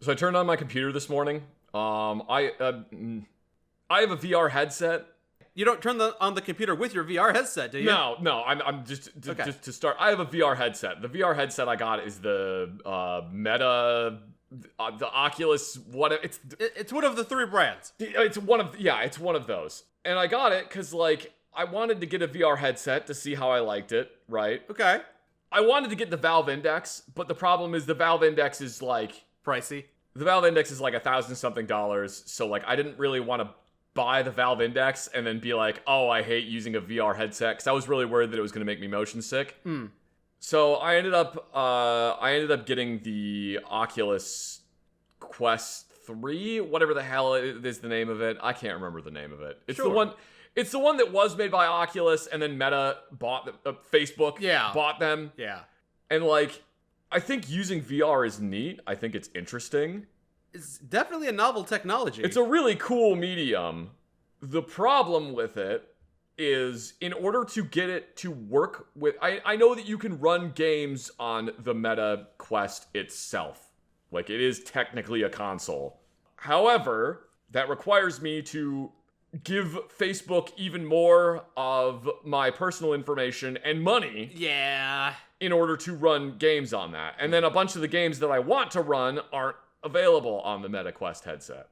So I turned on my computer this morning. I have a VR headset. You don't turn on the computer with your VR headset, do you? No. I'm just to start. I have a VR headset. The VR headset I got is the Meta, the Oculus. It's one of the 3 brands. It's one of those. And I got it because I wanted to get a VR headset to see how I liked it. Right. Okay. I wanted to get the Valve Index, but the problem is the Valve Index is pricey. The Valve Index is $1,000-something. So I didn't really want to buy the Valve Index and then be like, oh, I hate using a VR headset, because I was really worried that it was going to make me motion sick. So I ended up getting the Oculus Quest 3, whatever the hell is the name of it. I can't remember the name of it. It's the one. It's the one that was made by Oculus, and then Meta bought Facebook. Bought them. Yeah. And I think using VR is neat. I think it's interesting. It's definitely a novel technology. It's a really cool medium. The problem with it is, in order to get it to work with... I know that you can run games on the Meta Quest itself. It is technically a console. However, that requires me to give Facebook even more of my personal information and money. Yeah. In order to run games on that. And then a bunch of the games that I want to run aren't available on the Meta Quest headset.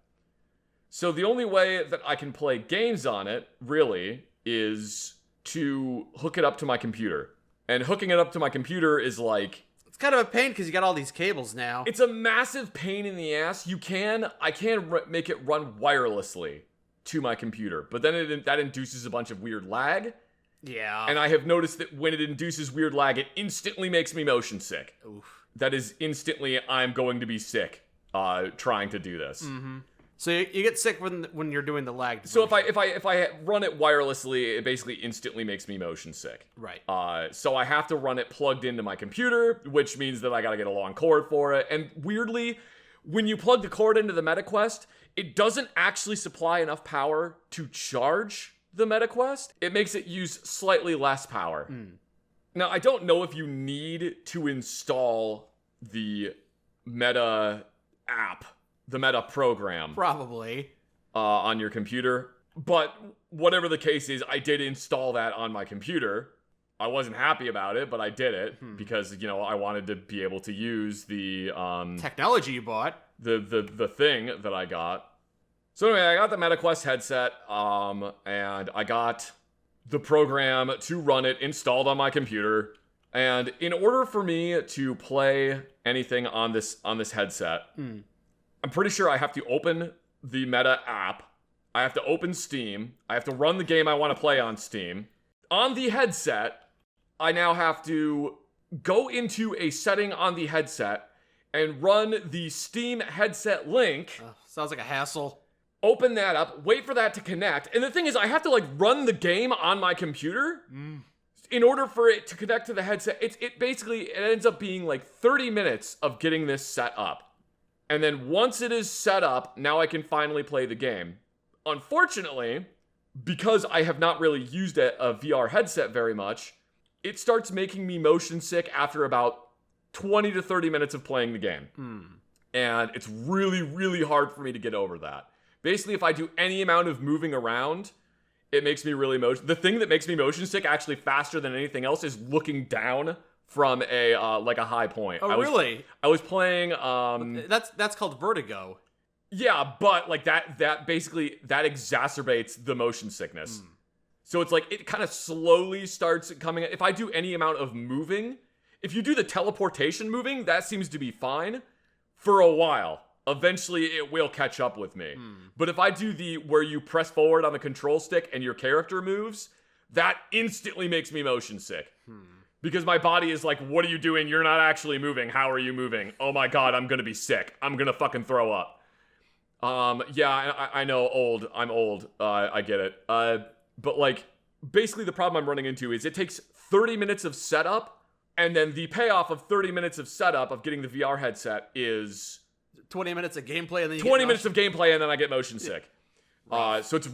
So the only way that I can play games on it, really, is to hook it up to my computer. And hooking it up to my computer is It's kind of a pain because you got all these cables now. It's a massive pain in the ass. I can make it run wirelessly to my computer. But then that induces a bunch of weird lag. Yeah. And I have noticed that when it induces weird lag, it instantly makes me motion sick. Oof. That is instantly, I'm going to be sick trying to do this. Mm-hmm. So you get sick when you're doing the lag. So if I run it wirelessly, it basically instantly makes me motion sick. Right. So I have to run it plugged into my computer, which means that I got to get a long cord for it. And weirdly, when you plug the cord into the MetaQuest, it doesn't actually supply enough power to charge the MetaQuest. It makes it use slightly less power. Now, I don't know if you need to install the Meta app, the Meta program. Probably. On your computer. But whatever the case is, I did install that on my computer. I wasn't happy about it, but I did it because, I wanted to be able to use the... technology you bought. The thing that I got. So anyway, I got the MetaQuest headset, and I got the program to run it installed on my computer. And in order for me to play anything on this headset, I'm pretty sure I have to open the Meta app. I have to open Steam. I have to run the game I want to play on Steam. On the headset, I now have to go into a setting on the headset and run the Steam headset link. Sounds like a hassle. Open that up, wait for that to connect. And the thing is, I have to run the game on my computer in order for it to connect to the headset. It ends up being 30 minutes of getting this set up. And then once it is set up, now I can finally play the game. Unfortunately, because I have not really used a VR headset very much, it starts making me motion sick after about 20 to 30 minutes of playing the game. And it's really, really hard for me to get over that. Basically, if I do any amount of moving around, it makes me really motion. The thing that makes me motion sick actually faster than anything else is looking down from a high point. Oh, really? I was playing. That's called vertigo. Yeah, but that basically exacerbates the motion sickness. So it's it kind of slowly starts coming. If I do any amount of moving, if you do the teleportation moving, that seems to be fine for a while. Eventually, it will catch up with me. But if I do where you press forward on the control stick and your character moves, that instantly makes me motion sick. Because my body is what are you doing? You're not actually moving. How are you moving? Oh my god, I'm gonna be sick. I'm gonna fucking throw up. Yeah, I know, I'm old. I get it. But basically the problem I'm running into is it takes 30 minutes of setup, and then the payoff of 30 minutes of setup of getting the VR headset is 20 minutes of gameplay, and then 20 minutes of gameplay, and then I get motion sick. So it's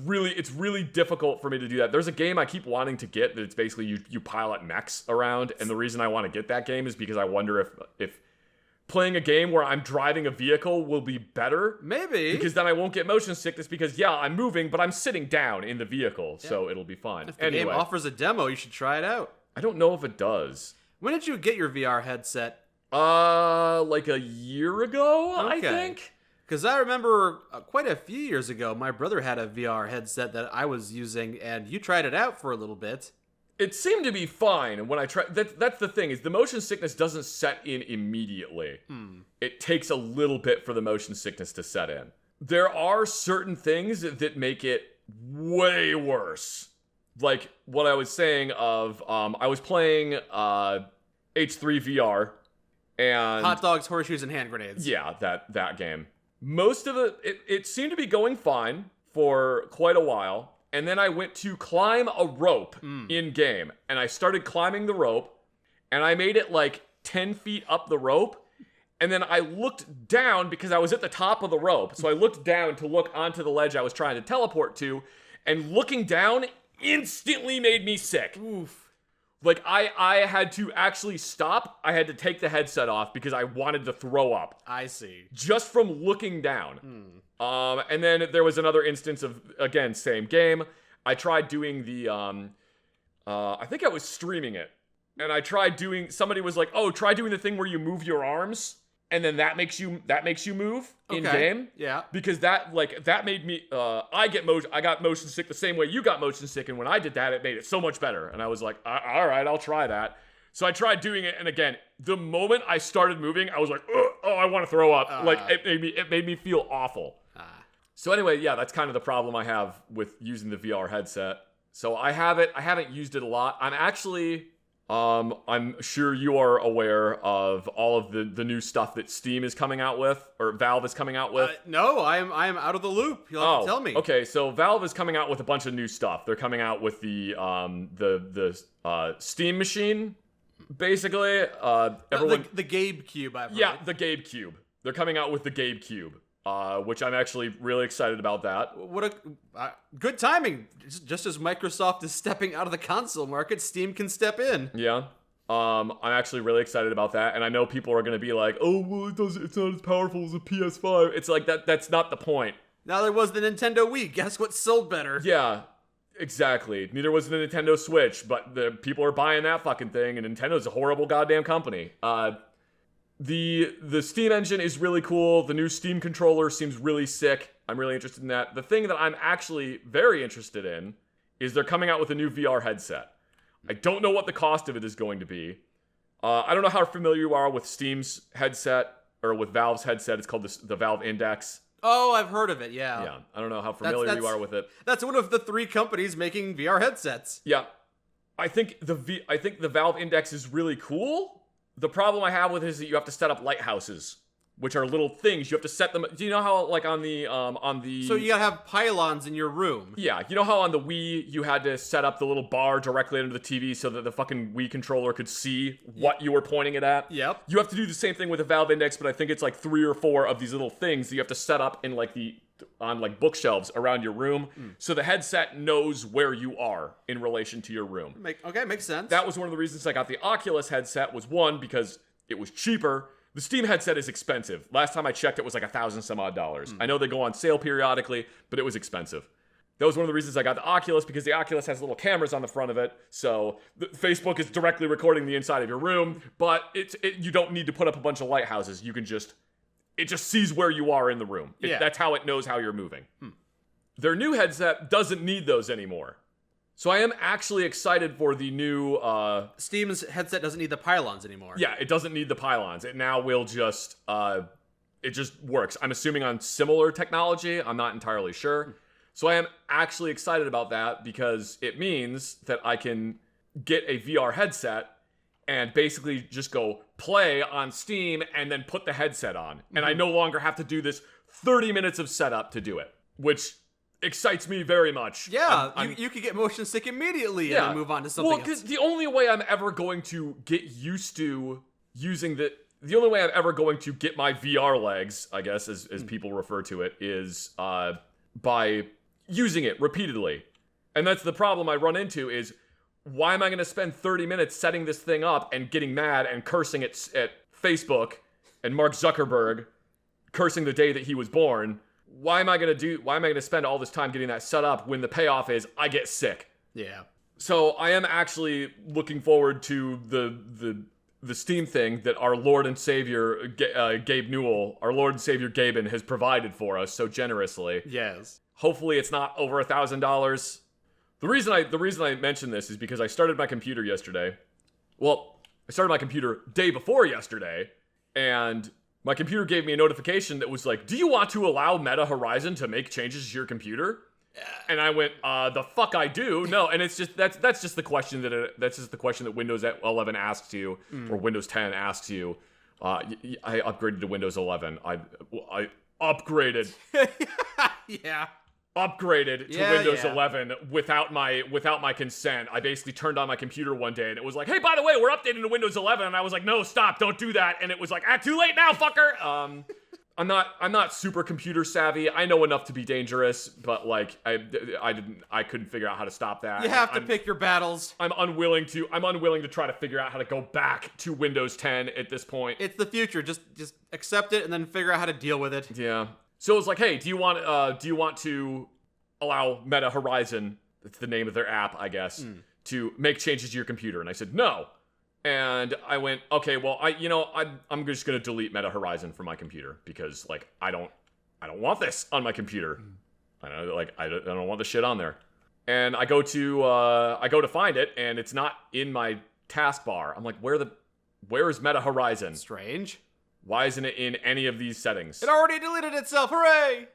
really difficult for me to do that. There's a game I keep wanting to get that it's basically you pilot mechs around, and the reason I want to get that game is because I wonder if playing a game where I'm driving a vehicle will be better. Maybe. Because then I won't get motion sickness because, yeah, I'm moving, but I'm sitting down in the vehicle, so it'll be fine. If the game offers a demo, you should try it out. I don't know if it does. When did you get your VR headset? Like a year ago, I think. Because I remember quite a few years ago, my brother had a VR headset that I was using, and you tried it out for a little bit. It seemed to be fine, and when I tried, that's the thing, is the motion sickness doesn't set in immediately. It takes a little bit for the motion sickness to set in. There are certain things that make it way worse. Like what I was saying of, I was playing H3 VR, and Hot dogs, horseshoes, and hand grenades. yeah, that game. Most of it seemed to be going fine for quite a while, and then I went to climb a rope in game, and I started climbing the rope, and I made it like 10 feet up the rope, and then I looked down because I was at the top of the rope, so I looked down to look onto the ledge I was trying to teleport to, and looking down instantly made me sick. Oof. Like, I had to actually stop. I had to take the headset off because I wanted to throw up. I see. Just from looking down. And then there was another instance of, again, same game. I tried doing the, I think I was streaming it. And I tried doing, somebody was like, oh, try doing the thing where you move your arms. And then that makes you move in game. Yeah. Because that made me, I got motion sick the same way you got motion sick. And when I did that, it made it so much better. And I was like, all right, I'll try that. So I tried doing it. And again, the moment I started moving, I was like, oh, I want to throw up. Like it made me feel awful. So anyway, yeah, that's kind of the problem I have with using the VR headset. So I have it. I haven't used it a lot. I'm actually, I'm sure you are aware of all of the new stuff that Steam is coming out with, or Valve is coming out with. No, I am out of the loop. You'll have to tell me. Okay, so Valve is coming out with a bunch of new stuff. They're coming out with the Steam machine, basically. Everyone, the Gabe Cube, I've heard. Yeah, the Gabe Cube. They're coming out with the Gabe Cube. Which I'm actually really excited about that. What a good timing! Just as Microsoft is stepping out of the console market, Steam can step in. Yeah, I'm actually really excited about that, and I know people are going to be like, "Oh, well, it's not as powerful as a PS5." It's like that. That's not the point. Now there was the Nintendo Wii. Guess what sold better? Yeah, exactly. Neither was the Nintendo Switch, but the people are buying that fucking thing, and Nintendo's a horrible goddamn company. The Steam engine is really cool. The new Steam controller seems really sick. I'm really interested in that. The thing that I'm actually very interested in is they're coming out with a new VR headset. I don't know what the cost of it is going to be. I don't know how familiar you are with Steam's headset, or with Valve's headset. It's called the Valve Index. Oh, I've heard of it, yeah. Yeah, I don't know how familiar you are with it. That's one of the 3 companies making VR headsets. Yeah. I think the Valve Index is really cool. The problem I have with it is that you have to set up lighthouses, which are little things. You have to set them. Do you know how, like, on the So you gotta have pylons in your room. Yeah, you know how on the Wii you had to set up the little bar directly under the TV so that the fucking Wii controller could see what you were pointing it at? Yep. You have to do the same thing with the Valve Index, but I think it's like 3 or 4 of these little things that you have to set up in on bookshelves around your room, so the headset knows where you are in relation to your room. Makes sense. That was one of the reasons I got the Oculus headset, was one, because it was cheaper. The Steam headset is expensive. Last time I checked, it was like $1,000 some odd. I know they go on sale periodically, but it was expensive. That was one of the reasons I got the Oculus, because the Oculus has little cameras on the front of it, so Facebook is directly recording the inside of your room, but you don't need to put up a bunch of lighthouses. You can it just sees where you are in the room. That's how it knows how you're moving. Their new headset doesn't need those anymore. So I am actually excited for the new... Steam's headset doesn't need the pylons anymore. Yeah, it doesn't need the pylons. It now will just... it just works. I'm assuming on similar technology. I'm not entirely sure. So I am actually excited about that, because it means that I can get a VR headset and basically just go play on Steam and then put the headset on. And I no longer have to do this 30 minutes of setup to do it, which excites me very much. Yeah, you could get motion sick immediately and then move on to something else. Well, because the only way I'm ever going to get used to using the only way I'm ever going to get my VR legs, I guess, as people refer to it, is by using it repeatedly. And that's the problem I run into is, why am I going to spend 30 minutes setting this thing up and getting mad and cursing at Facebook and Mark Zuckerberg cursing the day that he was born, why am I going to spend all this time getting that set up when the payoff is I get sick? Yeah. So I am actually looking forward to the Steam thing that our Lord and Savior Gabe Newell, our Lord and Savior Gaben has provided for us so generously. Yes. Hopefully it's not over $1,000. The reason I mention this is because I started my computer yesterday. Well, I started my computer day before yesterday, and my computer gave me a notification that was like, "Do you want to allow Meta Horizon to make changes to your computer?" And I went, "The fuck I do." No, and it's just that's just the question that Windows 11 asks you, or Windows 10 asks you. I upgraded to Windows 11. I upgraded. Yeah. Upgraded to Windows 11 without my consent. I basically turned on my computer one day and it was like, "Hey, by the way, we're updating to Windows 11." And I was like, "No, stop, don't do that." And it was like, "Too late now, fucker." I'm not super computer savvy. I know enough to be dangerous, but like I couldn't figure out how to stop that. You have to pick your battles. I'm unwilling to try to figure out how to go back to Windows 10 at this point. It's the future. Just accept it and then figure out how to deal with it. Yeah. So it's like, "Hey, do you want to allow Meta Horizon," that's the name of their app, I guess, "to make changes to your computer?" And I said, "No." And I went, "Okay, well, I'm just gonna delete Meta Horizon from my computer because like I don't want this on my computer. I don't want this shit on there." And I go to find it, and it's not in my taskbar. I'm like, where is Meta Horizon? Strange. Why isn't it in any of these settings? It already deleted itself. Hooray!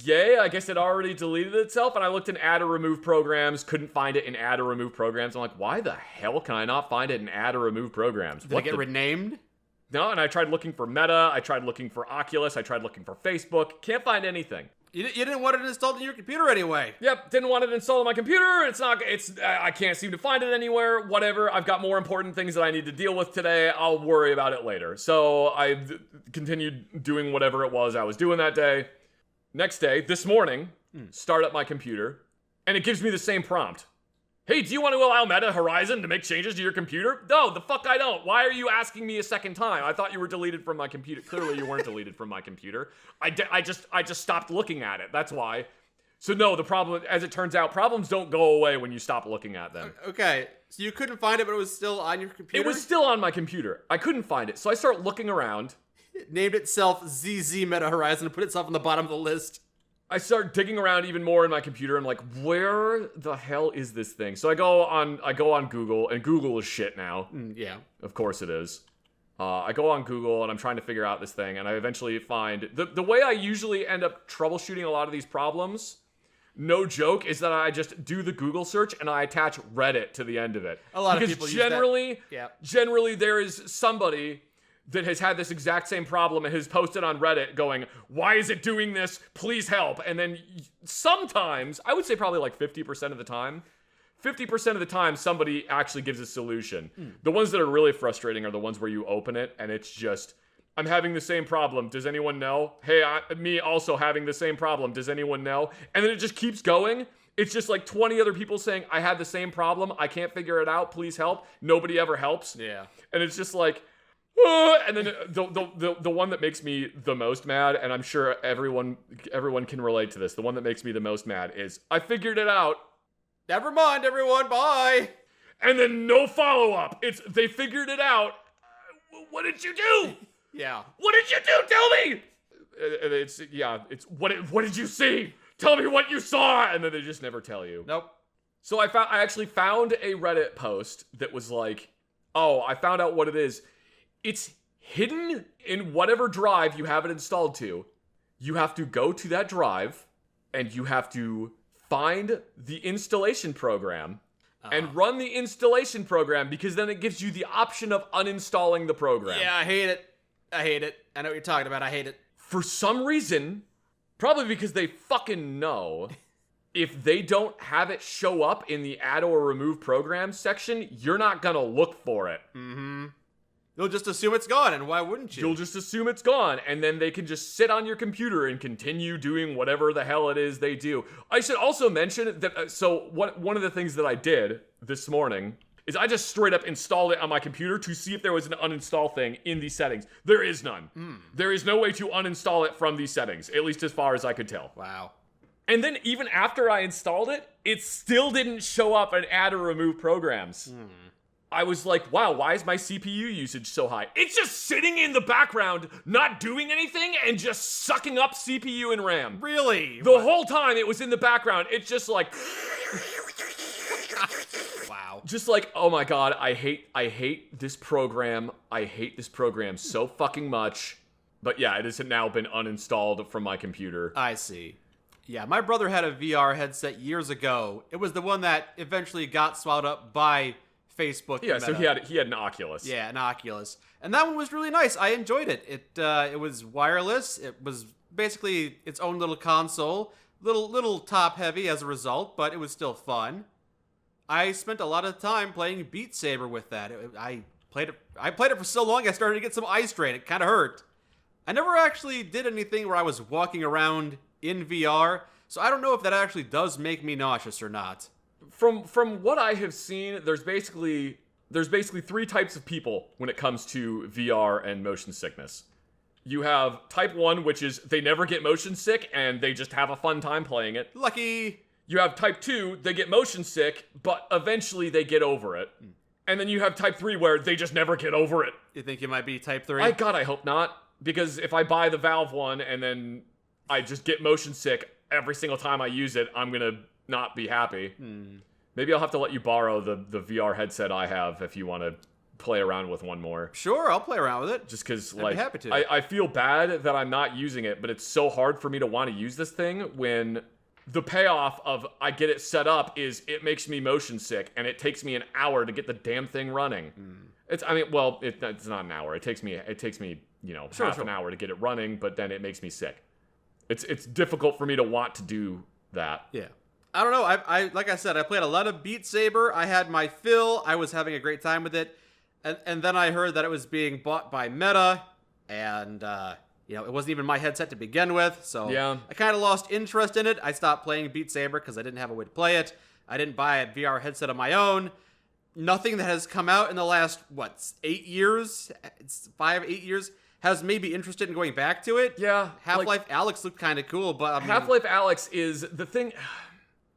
Yay, I guess it already deleted itself, and I looked in add or remove programs, couldn't find it in add or remove programs. I'm like, why the hell can I not find it in add or remove programs? Did it get renamed? No, and I tried looking for Meta, I tried looking for Oculus, I tried looking for Facebook, can't find anything. You didn't want it installed in your computer anyway. Yep, didn't want it installed on my computer. I can't seem to find it anywhere. Whatever, I've got more important things that I need to deal with today. I'll worry about it later. So I continued doing whatever it was I was doing that day. Next day, this morning, start up my computer, and it gives me the same prompt. "Hey, do you want to allow Meta Horizon to make changes to your computer?" No, the fuck I don't. Why are you asking me a second time? I thought you were deleted from my computer. Clearly you weren't deleted from my computer. I just stopped looking at it. That's why. So no, the problem, as it turns out, problems don't go away when you stop looking at them. Okay, so you couldn't find it, but it was still on your computer? It was still on my computer. I couldn't find it. So I start looking around. It named itself ZZ Meta Horizon and put itself on the bottom of the list. I start digging around even more in my computer. I'm like, where the hell is this thing? So I go on Google, and Google is shit now. Yeah. Of course it is. I go on Google, and I'm trying to figure out this thing, and I eventually find... The way I usually end up troubleshooting a lot of these problems, no joke, is that I just do the Google search, and I attach Reddit to the end of it. A lot of people use that. Yeah. Generally, there is somebody that has had this exact same problem and has posted on Reddit going, "Why is it doing this? Please help." And then sometimes, I would say probably like 50% of the time, 50% of the time, somebody actually gives a solution. The ones that are really frustrating are the ones where you open it and it's just, "I'm having the same problem. Does anyone know? Hey, me also having the same problem. Does anyone know?" And then it just keeps going. It's just like 20 other people saying, "I had the same problem. I can't figure it out. Please help." Nobody ever helps. Yeah. And it's just like, and then the one that makes me the most mad, and I'm sure everyone can relate to this, the one that makes me the most mad is, "I figured it out. Never mind, everyone. Bye." And then no follow-up. It's, "They figured it out. What did you do?" Yeah. "What did you do? Tell me!" It's what did you see? Tell me what you saw! And then they just never tell you. Nope. So I actually found a Reddit post that was like, "Oh, I found out what it is. It's hidden in whatever drive you have it installed to. You have to go to that drive, and you have to find the installation program and run the installation program, because then it gives you the option of uninstalling the program." Yeah, I hate it. I know what you're talking about. I hate it. For some reason, probably because they fucking know, if they don't have it show up in the add or remove programs section, you're not gonna look for it. Mm-hmm. You'll just assume it's gone, and why wouldn't you? You'll just assume it's gone, and then they can just sit on your computer and continue doing whatever the hell it is they do. I should also mention that, one of the things that I did this morning, is I just straight up installed it on my computer to see if there was an uninstall thing in these settings. There is none. There is no way to uninstall it from these settings, at least as far as I could tell. Wow. And then even after I installed it, it still didn't show up and add or remove programs. I was like, wow, why is my CPU usage so high? It's just sitting in the background, not doing anything, and just sucking up CPU and RAM. Really? The whole time it was in the background, it's just like... Wow. Just like, oh my god, I hate this program. I hate this program so fucking much. But yeah, it has now been uninstalled from my computer. I see. Yeah, my brother had a VR headset years ago. It was the one that eventually got swallowed up by Facebook. Yeah, Meta. so he had an Oculus. Yeah, an Oculus. And that one was really nice. I enjoyed it. It was wireless. It was basically its own little console. Little top heavy as a result, but it was still fun. I spent a lot of time playing Beat Saber with that. I played it for so long I started to get some eye strain. It kind of hurt. I never actually did anything where I was walking around in VR, so I don't know if that actually does make me nauseous or not. From what I have seen, there's basically 3 types of people when it comes to VR and motion sickness. You have type 1, which is they never get motion sick and they just have a fun time playing it. Lucky. You have type 2, they get motion sick, but eventually they get over it. And then you have type 3 where they just never get over it. You think you might be type 3? I hope not. Because if I buy the Valve one and then I just get motion sick every single time I use it, I'm gonna not be happy. Maybe I'll have to let you borrow the VR headset I have if you want to play around with one more. Sure, I'll play around with it. Just because, I'd like, be happy to. I feel bad that I'm not using it, but it's so hard for me to want to use this thing when the payoff of I get it set up is it makes me motion sick, and it takes me an hour to get the damn thing running. It's not an hour. It takes me half an hour to get it running, but then it makes me sick. It's difficult for me to want to do that. Yeah. I don't know. I like I said, I played a lot of Beat Saber. I had my fill. I was having a great time with it. And then I heard that it was being bought by Meta, and it wasn't even my headset to begin with, so yeah. I kind of lost interest in it. I stopped playing Beat Saber because I didn't have a way to play it. I didn't buy a VR headset of my own. Nothing that has come out in the last, 8 years? It's 8 years, has made me interested in going back to it. Yeah. Half-Life Alyx looked kind of cool, but I mean, Half-Life Alyx is the thing...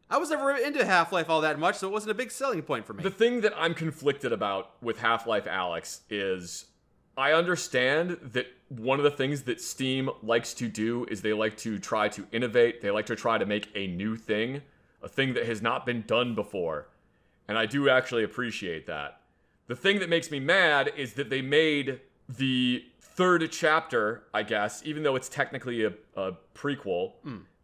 I was never into Half-Life all that much, so it wasn't a big selling point for me. The thing that I'm conflicted about with Half-Life Alyx is I understand that one of the things that Steam likes to do is they like to try to innovate. They like to try to make a new thing, a thing that has not been done before. And I do actually appreciate that. The thing that makes me mad is that they made the 3rd chapter, I guess, even though it's technically a prequel,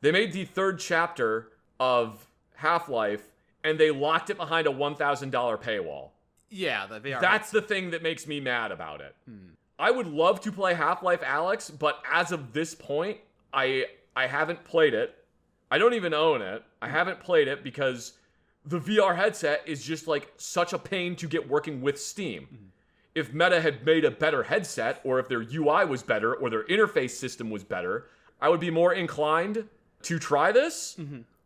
they made the 3rd chapter of Half-Life, and they locked it behind a $1,000 paywall. Yeah, the VR. That's the thing that makes me mad about it. I would love to play Half-Life Alyx, but as of this point, I haven't played it. I don't even own it. I haven't played it because the VR headset is just like such a pain to get working with Steam. If Meta had made a better headset, or if their UI was better, or their interface system was better, I would be more inclined to try this.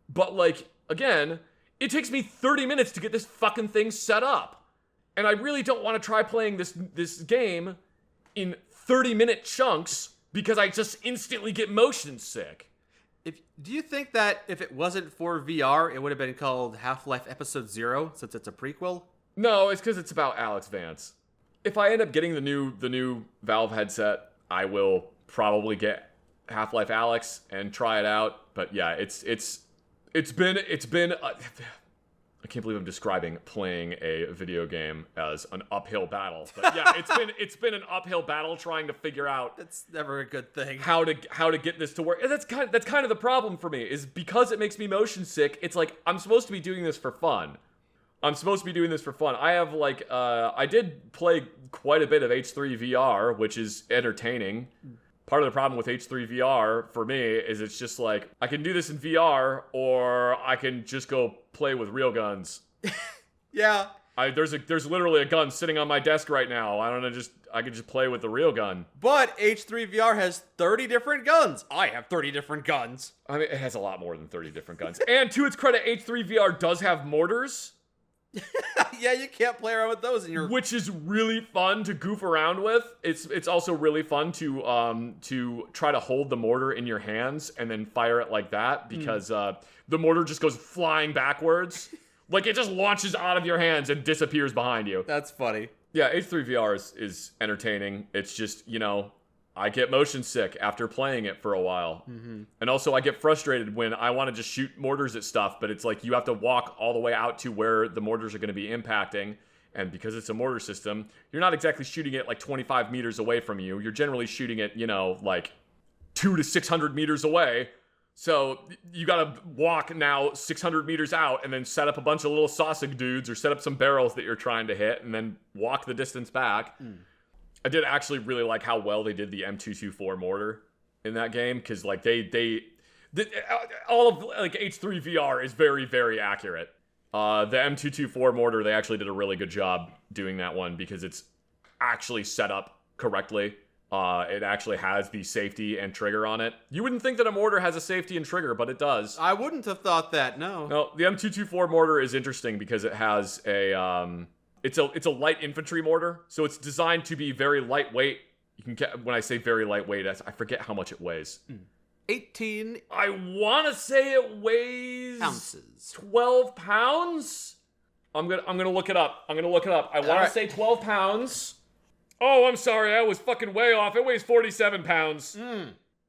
But like, again, it takes me 30 minutes to get this fucking thing set up. And I really don't want to try playing this game in 30-minute chunks because I just instantly get motion sick. Do you think that if it wasn't for VR, it would have been called Half-Life Episode 0, since it's a prequel? No, it's because it's about Alex Vance. If I end up getting the new Valve headset, I will probably get Half-Life Alyx and try it out. But yeah, it's been I can't believe I'm describing playing a video game as an uphill battle. But yeah, it's been an uphill battle trying to figure out That's never a good thing. how to get this to work. And that's kind of the problem for me, is because it makes me motion sick. It's like I'm supposed to be doing this for fun. I have I did play quite a bit of H3 VR, which is entertaining. Part of the problem with H3 VR for me is it's just like, I can do this in VR, or I can just go play with real guns. Yeah. There's literally a gun sitting on my desk right now. I can just play with the real gun. But H3 VR has 30 different guns. I have 30 different guns. I mean, it has a lot more than 30 different guns. And to its credit, H3 VR does have mortars. Yeah, you can't play around with those in your... Which is really fun to goof around with. It's also really fun to try to hold the mortar in your hands and then fire it like that, because the mortar just goes flying backwards. Like, it just launches out of your hands and disappears behind you. That's funny. Yeah, H3VR is entertaining. It's just, I get motion sick after playing it for a while. Mm-hmm. And also I get frustrated when I want to just shoot mortars at stuff, but it's like you have to walk all the way out to where the mortars are going to be impacting. And because it's a mortar system, you're not exactly shooting it like 25 meters away from you. You're generally shooting it, like 200 to 600 meters away. So you got to walk now 600 meters out and then set up a bunch of little sausage dudes or set up some barrels that you're trying to hit and then walk the distance back. I did actually really like how well they did the M224 mortar in that game, because like all of like H3 VR is very, very accurate. The M224 mortar, they actually did a really good job doing that one because it's actually set up correctly. It actually has the safety and trigger on it. You wouldn't think that a mortar has a safety and trigger, but it does. I wouldn't have thought that, no. No, the M224 mortar is interesting because it has it's a light infantry mortar, so it's designed to be very lightweight. You can get, when I say very lightweight, I forget how much it weighs. 18. I want to say it weighs ounces. 12 pounds. I'm gonna look it up. I want to say 12 pounds. Oh, I'm sorry. I was fucking way off. It weighs 47 pounds.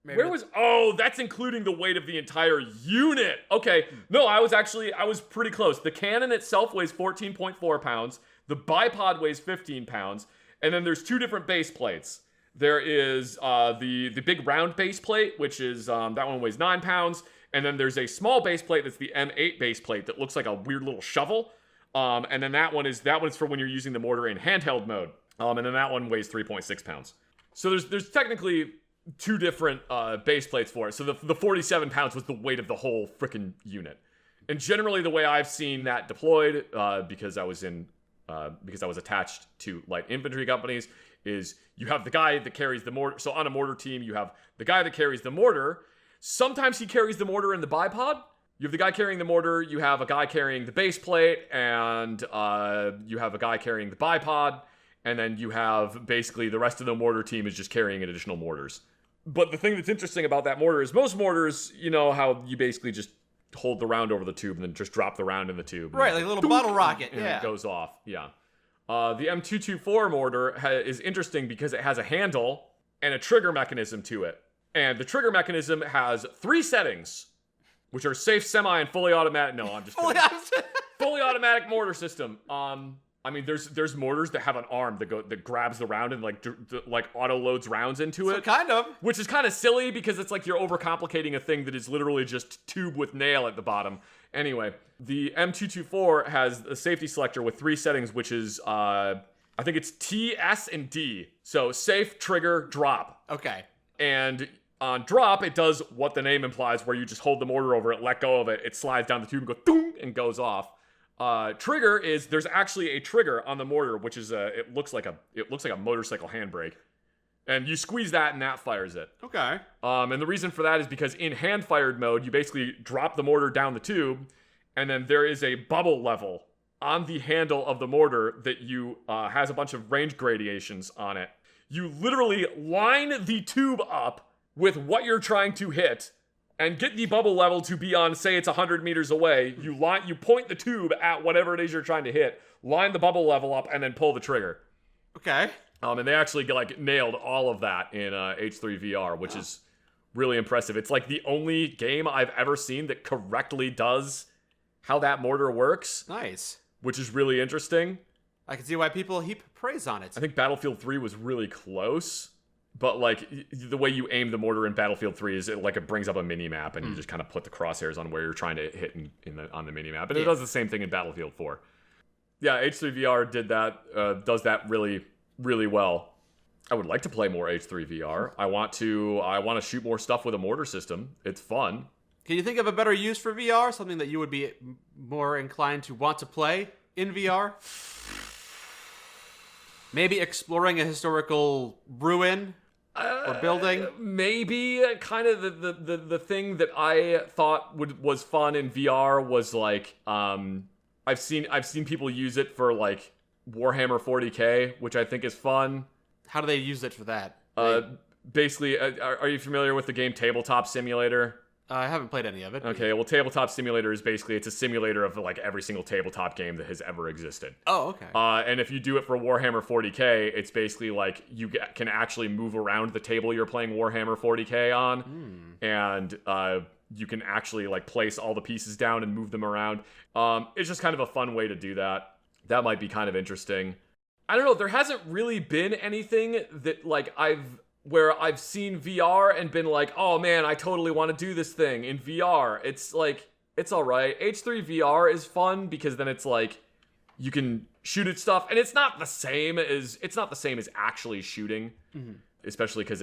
That's including the weight of the entire unit. Okay. No, I was pretty close. The cannon itself weighs 14.4 pounds. The bipod weighs 15 pounds. And then there's two different base plates. There is the big round base plate, which is, that one weighs 9 pounds. And then there's a small base plate that's the M8 base plate that looks like a weird little shovel. And then that one is for when you're using the mortar in handheld mode. And then that one weighs 3.6 pounds. So there's technically two different base plates for it. So the 47 pounds was the weight of the whole freaking unit. And generally the way I've seen that deployed, because I was attached to light infantry companies, is you have the guy that carries the mortar. So on a mortar team, you have the guy that carries the mortar. Sometimes he carries the mortar in the bipod. You have the guy carrying the mortar, you have a guy carrying the base plate, and you have a guy carrying the bipod. And then you have basically the rest of the mortar team is just carrying additional mortars. But the thing that's interesting about that mortar is most mortars, you know how you basically just hold the round over the tube and then just drop the round in the tube. Right, like a little bottle rocket. And it goes off. Yeah. The M224 mortar is interesting because it has a handle and a trigger mechanism to it. And the trigger mechanism has 3 settings, which are safe, semi, and fully automatic. No, I'm just kidding. Fully automatic mortar system. I mean, there's mortars that have an arm that grabs the round and like auto loads rounds into it. So kind of. Which is kind of silly because it's like you're overcomplicating a thing that is literally just tube with nail at the bottom. Anyway, the M224 has a safety selector with 3 settings, which is I think it's T, S, and D. So safe, trigger, drop. Okay. And on drop, it does what the name implies, where you just hold the mortar over it, let go of it, it slides down the tube and goes doong and goes off. Trigger is there's actually a trigger on the mortar, which is it looks like a motorcycle handbrake, and you squeeze that and that fires it. Okay. And the reason for that is because in hand fired mode, you basically drop the mortar down the tube, and then there is a bubble level on the handle of the mortar that has a bunch of range gradations on it. You literally line the tube up with what you're trying to hit, and get the bubble level to be on, say it's 100 meters away. You point the tube at whatever it is you're trying to hit, line the bubble level up, and then pull the trigger. Okay. And they actually nailed all of that in H3 VR, which is really impressive. It's like the only game I've ever seen that correctly does how that mortar works. Nice. Which is really interesting. I can see why people heap praise on it. I think Battlefield 3 was really close. But the way you aim the mortar in Battlefield 3 is it brings up a mini map, and you just kind of put the crosshairs on where you're trying to hit on the mini map, and it does the same thing in Battlefield 4. Yeah, H3VR does that really, really well. I would like to play more H3 VR. I want to shoot more stuff with a mortar system. It's fun. Can you think of a better use for VR? Something that you would be more inclined to want to play in VR? Maybe exploring a historical ruin or building? Maybe kind of the thing that I thought was fun in VR was I I've seen people use it for like Warhammer 40K, which I think is fun. How do they use it for that? Basically, are you familiar with the game Tabletop Simulator? I haven't played any of it. Okay, well, Tabletop Simulator is basically, it's a simulator of like every single tabletop game that has ever existed. Oh, okay. And if you do it for Warhammer 40K, it's basically like you can actually move around the table you're playing Warhammer 40K on, and you can actually like place all the pieces down and move them around. It's just kind of a fun way to do that. That might be kind of interesting. I don't know, there hasn't really been anything that like where I've seen VR and been like, oh man, I totally want to do this thing in VR. It's like, it's all right. H3 VR is fun because then it's like you can shoot at stuff, and it's not the same as actually shooting, especially because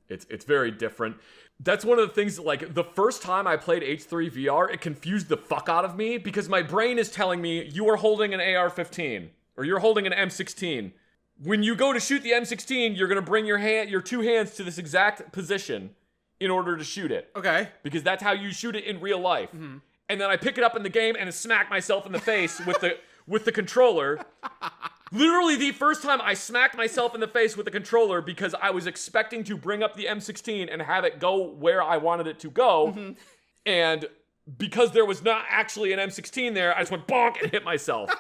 it's very different. That's one of the things that, like, the first time I played H3 VR, it confused the fuck out of me because my brain is telling me you are holding an AR-15 or you're holding an M16. When you go to shoot the M16, you're gonna bring your two hands to this exact position in order to shoot it. Okay. Because that's how you shoot it in real life. And then I pick it up in the game and smack myself in the face with the controller. Literally the first time I smacked myself in the face with the controller because I was expecting to bring up the M16 and have it go where I wanted it to go. And because there was not actually an M16 there, I just went bonk and hit myself.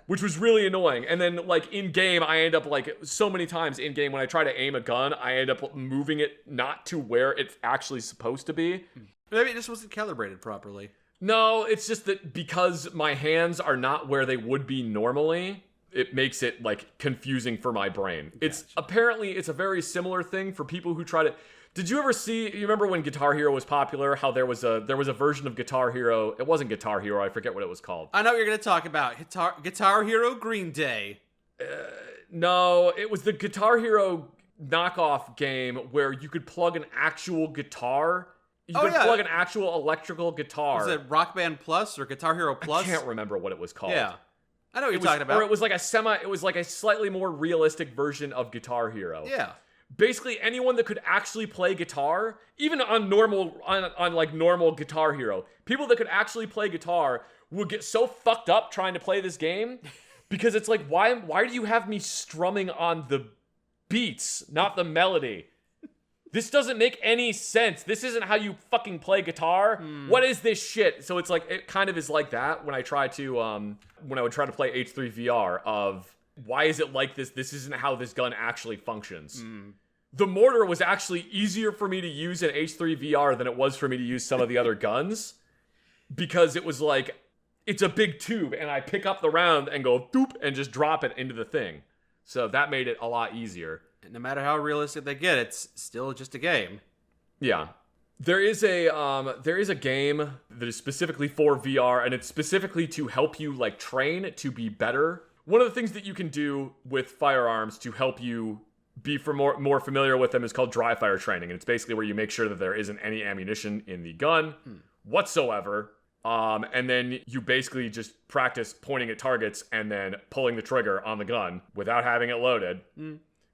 Which was really annoying. And then, like, in-game, I end up, like, so many times in-game, when I try to aim a gun, I end up moving it not to where it's actually supposed to be. Maybe it just wasn't calibrated properly. No, it's just that because my hands are not where they would be normally, it makes it, like, confusing for my brain. Gotcha. It's a very similar thing for people who try to... Did you ever you remember when Guitar Hero was popular, how there was a version of Guitar Hero, it wasn't Guitar Hero, I forget what it was called. I know what you're going to talk about, Guitar Hero Green Day. No, it was the Guitar Hero knockoff game where you could plug an actual guitar. You could plug an actual electrical guitar. Was it Rock Band Plus or Guitar Hero Plus? I can't remember what it was called. Yeah. I know what you're talking about. Or it was like a slightly more realistic version of Guitar Hero. Yeah. Basically, anyone that could actually play guitar, even on normal Guitar Hero, people that could actually play guitar would get so fucked up trying to play this game because it's like, why do you have me strumming on the beats, not the melody? This doesn't make any sense. This isn't how you fucking play guitar. What is this shit? So it's like, it kind of is like that when I try to, when I would try to play H3 VR of, why is it like this? This isn't how this gun actually functions. The mortar was actually easier for me to use in H3 VR than it was for me to use some of the other guns. Because it was like, it's a big tube, and I pick up the round and go doop and just drop it into the thing. So that made it a lot easier. No matter how realistic they get, it's still just a game. Yeah. There is a game that is specifically for VR, and it's specifically to help you like train to be better. One of the things that you can do with firearms to help you be more familiar with them is called dry fire training, and it's basically where you make sure that there isn't any ammunition in the gun whatsoever. And then you basically just practice pointing at targets and then pulling the trigger on the gun without having it loaded.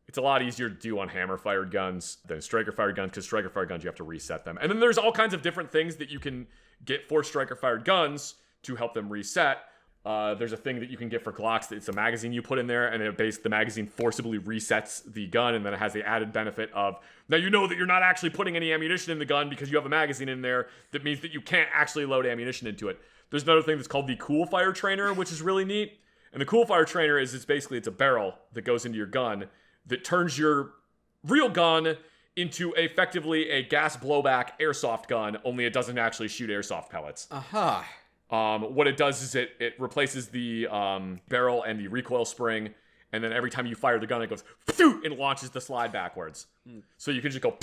It's a lot easier to do on hammer-fired guns than striker-fired guns, because striker-fired guns, you have to reset them. And then there's all kinds of different things that you can get for striker-fired guns to help them reset. There's a thing that you can get for Glocks. It's a magazine you put in there, and the magazine forcibly resets the gun, and then it has the added benefit of, now you know that you're not actually putting any ammunition in the gun because you have a magazine in there. That means that you can't actually load ammunition into it. There's another thing that's called the Cool Fire Trainer, which is really neat. And the Cool Fire Trainer is it's a barrel that goes into your gun that turns your real gun into effectively a gas blowback airsoft gun, only it doesn't actually shoot airsoft pellets. What it does is it replaces the barrel and the recoil spring, and then every time you fire the gun, it goes and launches the slide backwards. So you can just go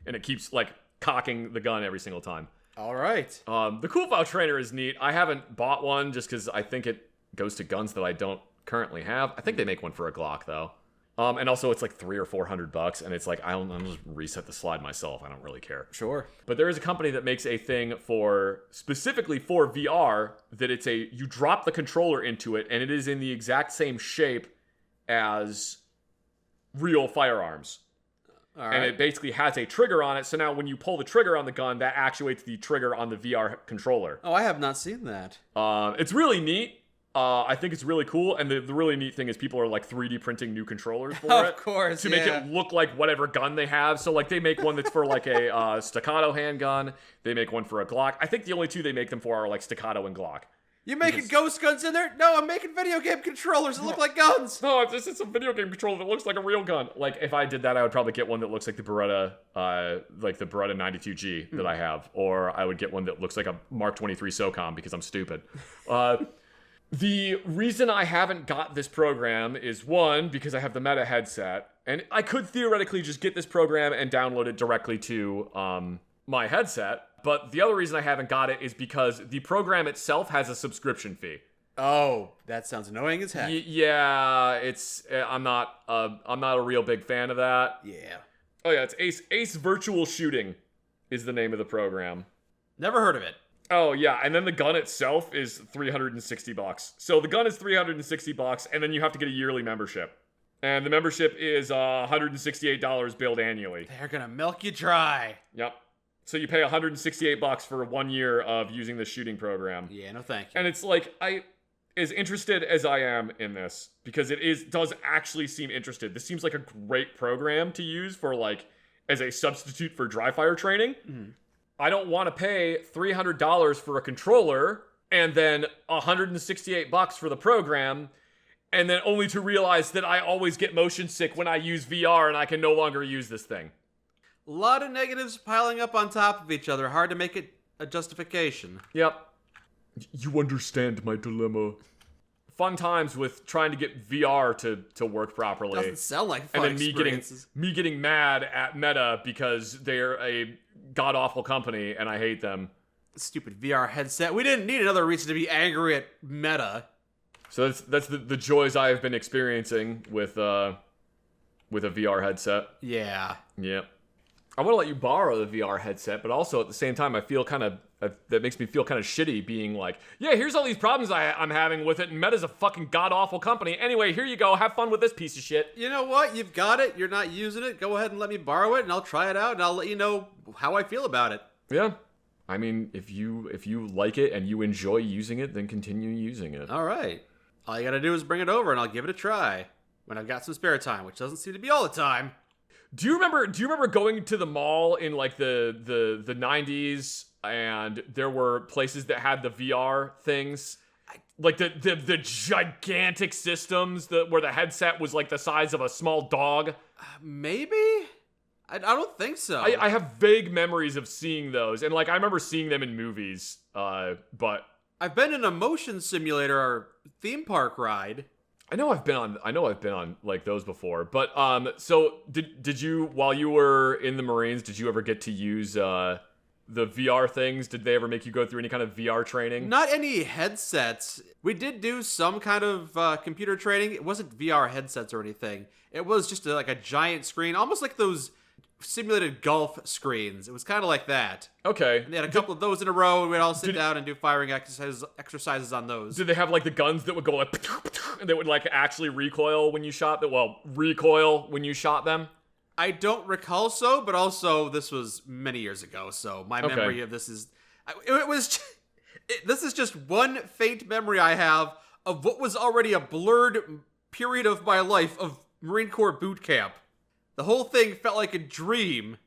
and it keeps like cocking the gun every single time. All right. The Cool File Trainer is neat. I haven't bought one just because I think it goes to guns that I don't currently have. I think they make one for a Glock though. And also it's like $300 or $400, and it's like I'll just reset the slide myself. I don't really care. Sure. But there is a company that makes a thing specifically for VR that you drop the controller into it, and it is in the exact same shape as real firearms. All right. And it basically has a trigger on it. So now when you pull the trigger on the gun, that actuates the trigger on the VR controller. Oh, I have not seen that. It's really neat. I think it's really cool. And the really neat thing is people are like 3D printing new controllers for it. Of course, to make it look like whatever gun they have. So like they make one that's for like a staccato handgun. They make one for a Glock. I think the only two they make them for are like staccato and Glock. You making ghost guns in there? No, I'm making video game controllers that look like guns. No, it's a video game controller that looks like a real gun. Like, if I did that, I would probably get one that looks like the Beretta, like the Beretta 92G that I have. Or I would get one that looks like a Mark 23 SOCOM because I'm stupid. The reason I haven't got this program is, one, because I have the Meta headset. And I could theoretically just get this program and download it directly to my headset. But the other reason I haven't got it is because the program itself has a subscription fee. Oh, that sounds annoying as heck. Yeah, it's I'm not a real big fan of that. Yeah. Oh yeah, it's Ace Virtual Shooting is the name of the program. Never heard of it. Oh yeah, and then the gun itself is $360. So the gun is $360, and then you have to get a yearly membership. And the membership is $168 billed annually. They're gonna milk you dry. Yep. So you pay $168 for 1 year of using the shooting program. Yeah, no thank you. And it's like, as interested as I am in this, because does actually seem interested. This seems like a great program to use for like, as a substitute for dry fire training. Mm-hmm. I don't want to pay $300 for a controller and then $168 for the program, and then only to realize that I always get motion sick when I use VR and I can no longer use this thing. A lot of negatives piling up on top of each other. Hard to make it a justification. Yep. You understand my dilemma. Fun times with trying to get VR to work properly. Doesn't sound like fun experiences. Me getting mad at Meta because they're a god-awful company and I hate them. Stupid VR headset. We didn't need another reason to be angry at Meta. So that's the joys I have been experiencing with a VR headset. Yeah. Yep. I want to let you borrow the VR headset, but also at the same time, I feel that makes me feel kind of shitty being like, yeah, here's all these problems I'm having with it, and Meta's a fucking god-awful company. Anyway, here you go. Have fun with this piece of shit. You know what? You've got it. You're not using it. Go ahead and let me borrow it, and I'll try it out, and I'll let you know how I feel about it. Yeah. I mean, if you like it and you enjoy using it, then continue using it. All right. All you gotta do is bring it over, and I'll give it a try when I've got some spare time, which doesn't seem to be all the time. Do you remember going to the mall in like the 90s and there were places that had the VR things? Like the gigantic systems where the headset was like the size of a small dog? Maybe? I don't think so. I have vague memories of seeing those. And like I remember seeing them in movies, but I've been in a motion simulator or theme park ride. I know I've been on like those before, but so did you, while you were in the Marines, did you ever get to use the VR things? Did they ever make you go through any kind of VR training? Not any headsets. We did do some kind of computer training. It wasn't VR headsets or anything. It was just like a giant screen, almost like those simulated golf screens. It was kind of like that. Okay. And they had a couple of those in a row, and we'd all sit down and do firing exercises on those. Did they have like the guns that would go like, and they would like actually recoil when you shot them? Well, recoil when you shot them? I don't recall so, but also this was many years ago, so my memory of this is... This is just one faint memory I have of what was already a blurred period of my life of Marine Corps boot camp. The whole thing felt like a dream.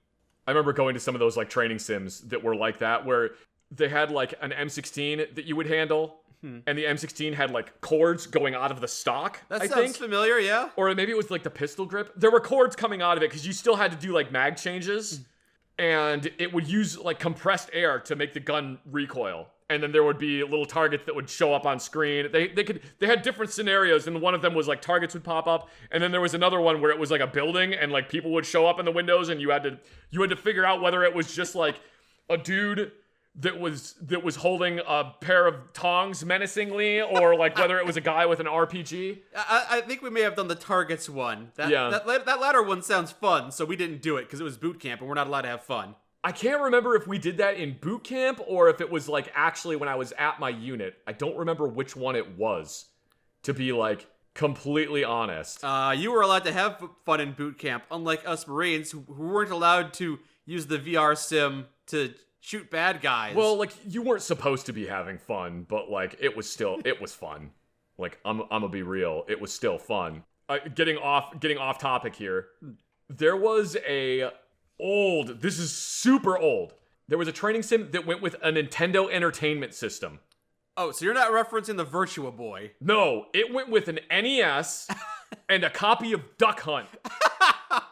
I remember going to some of those like training sims that were like that, where they had like an M16 that you would handle, and the M16 had like cords going out of the stock. That sounds familiar, yeah. Or maybe it was like the pistol grip. There were cords coming out of it because you still had to do like mag changes, and it would use like compressed air to make the gun recoil. And then there would be little targets that would show up on screen. They had different scenarios, and one of them was like targets would pop up, and then there was another one where it was like a building, and like people would show up in the windows, and you had to figure out whether it was just like a dude that was holding a pair of tongs menacingly, or like whether it was a guy with an RPG. I think we may have done the targets one. That latter one sounds fun, so we didn't do it because it was boot camp, and we're not allowed to have fun. I can't remember if we did that in boot camp or if it was like actually when I was at my unit. I don't remember which one it was. To be like, completely honest. You were allowed to have fun in boot camp, unlike us Marines who weren't allowed to use the VR sim to shoot bad guys. Well, like, you weren't supposed to be having fun, but, like, it was fun. Like, I'm gonna be real. It was still fun. Getting off topic here. There was this is super old. There was a training sim that went with a Nintendo Entertainment System. Oh, so you're not referencing the Virtua Boy. No, it went with an NES and a copy of Duck Hunt.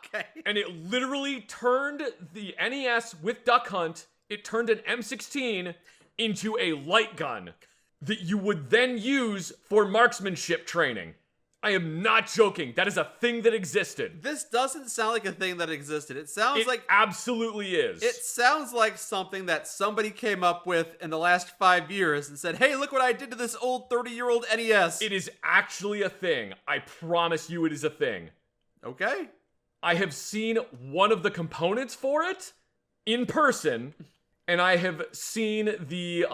Okay. And it literally turned the NES with Duck Hunt, it turned an M16 into a light gun that you would then use for marksmanship training. I am not joking. That is a thing that existed. This doesn't sound like a thing that existed. It absolutely is. It sounds like something that somebody came up with in the last 5 years and said, hey, look what I did to this old 30-year-old NES. It is actually a thing. I promise you it is a thing. Okay. I have seen one of the components for it in person, and I have seen the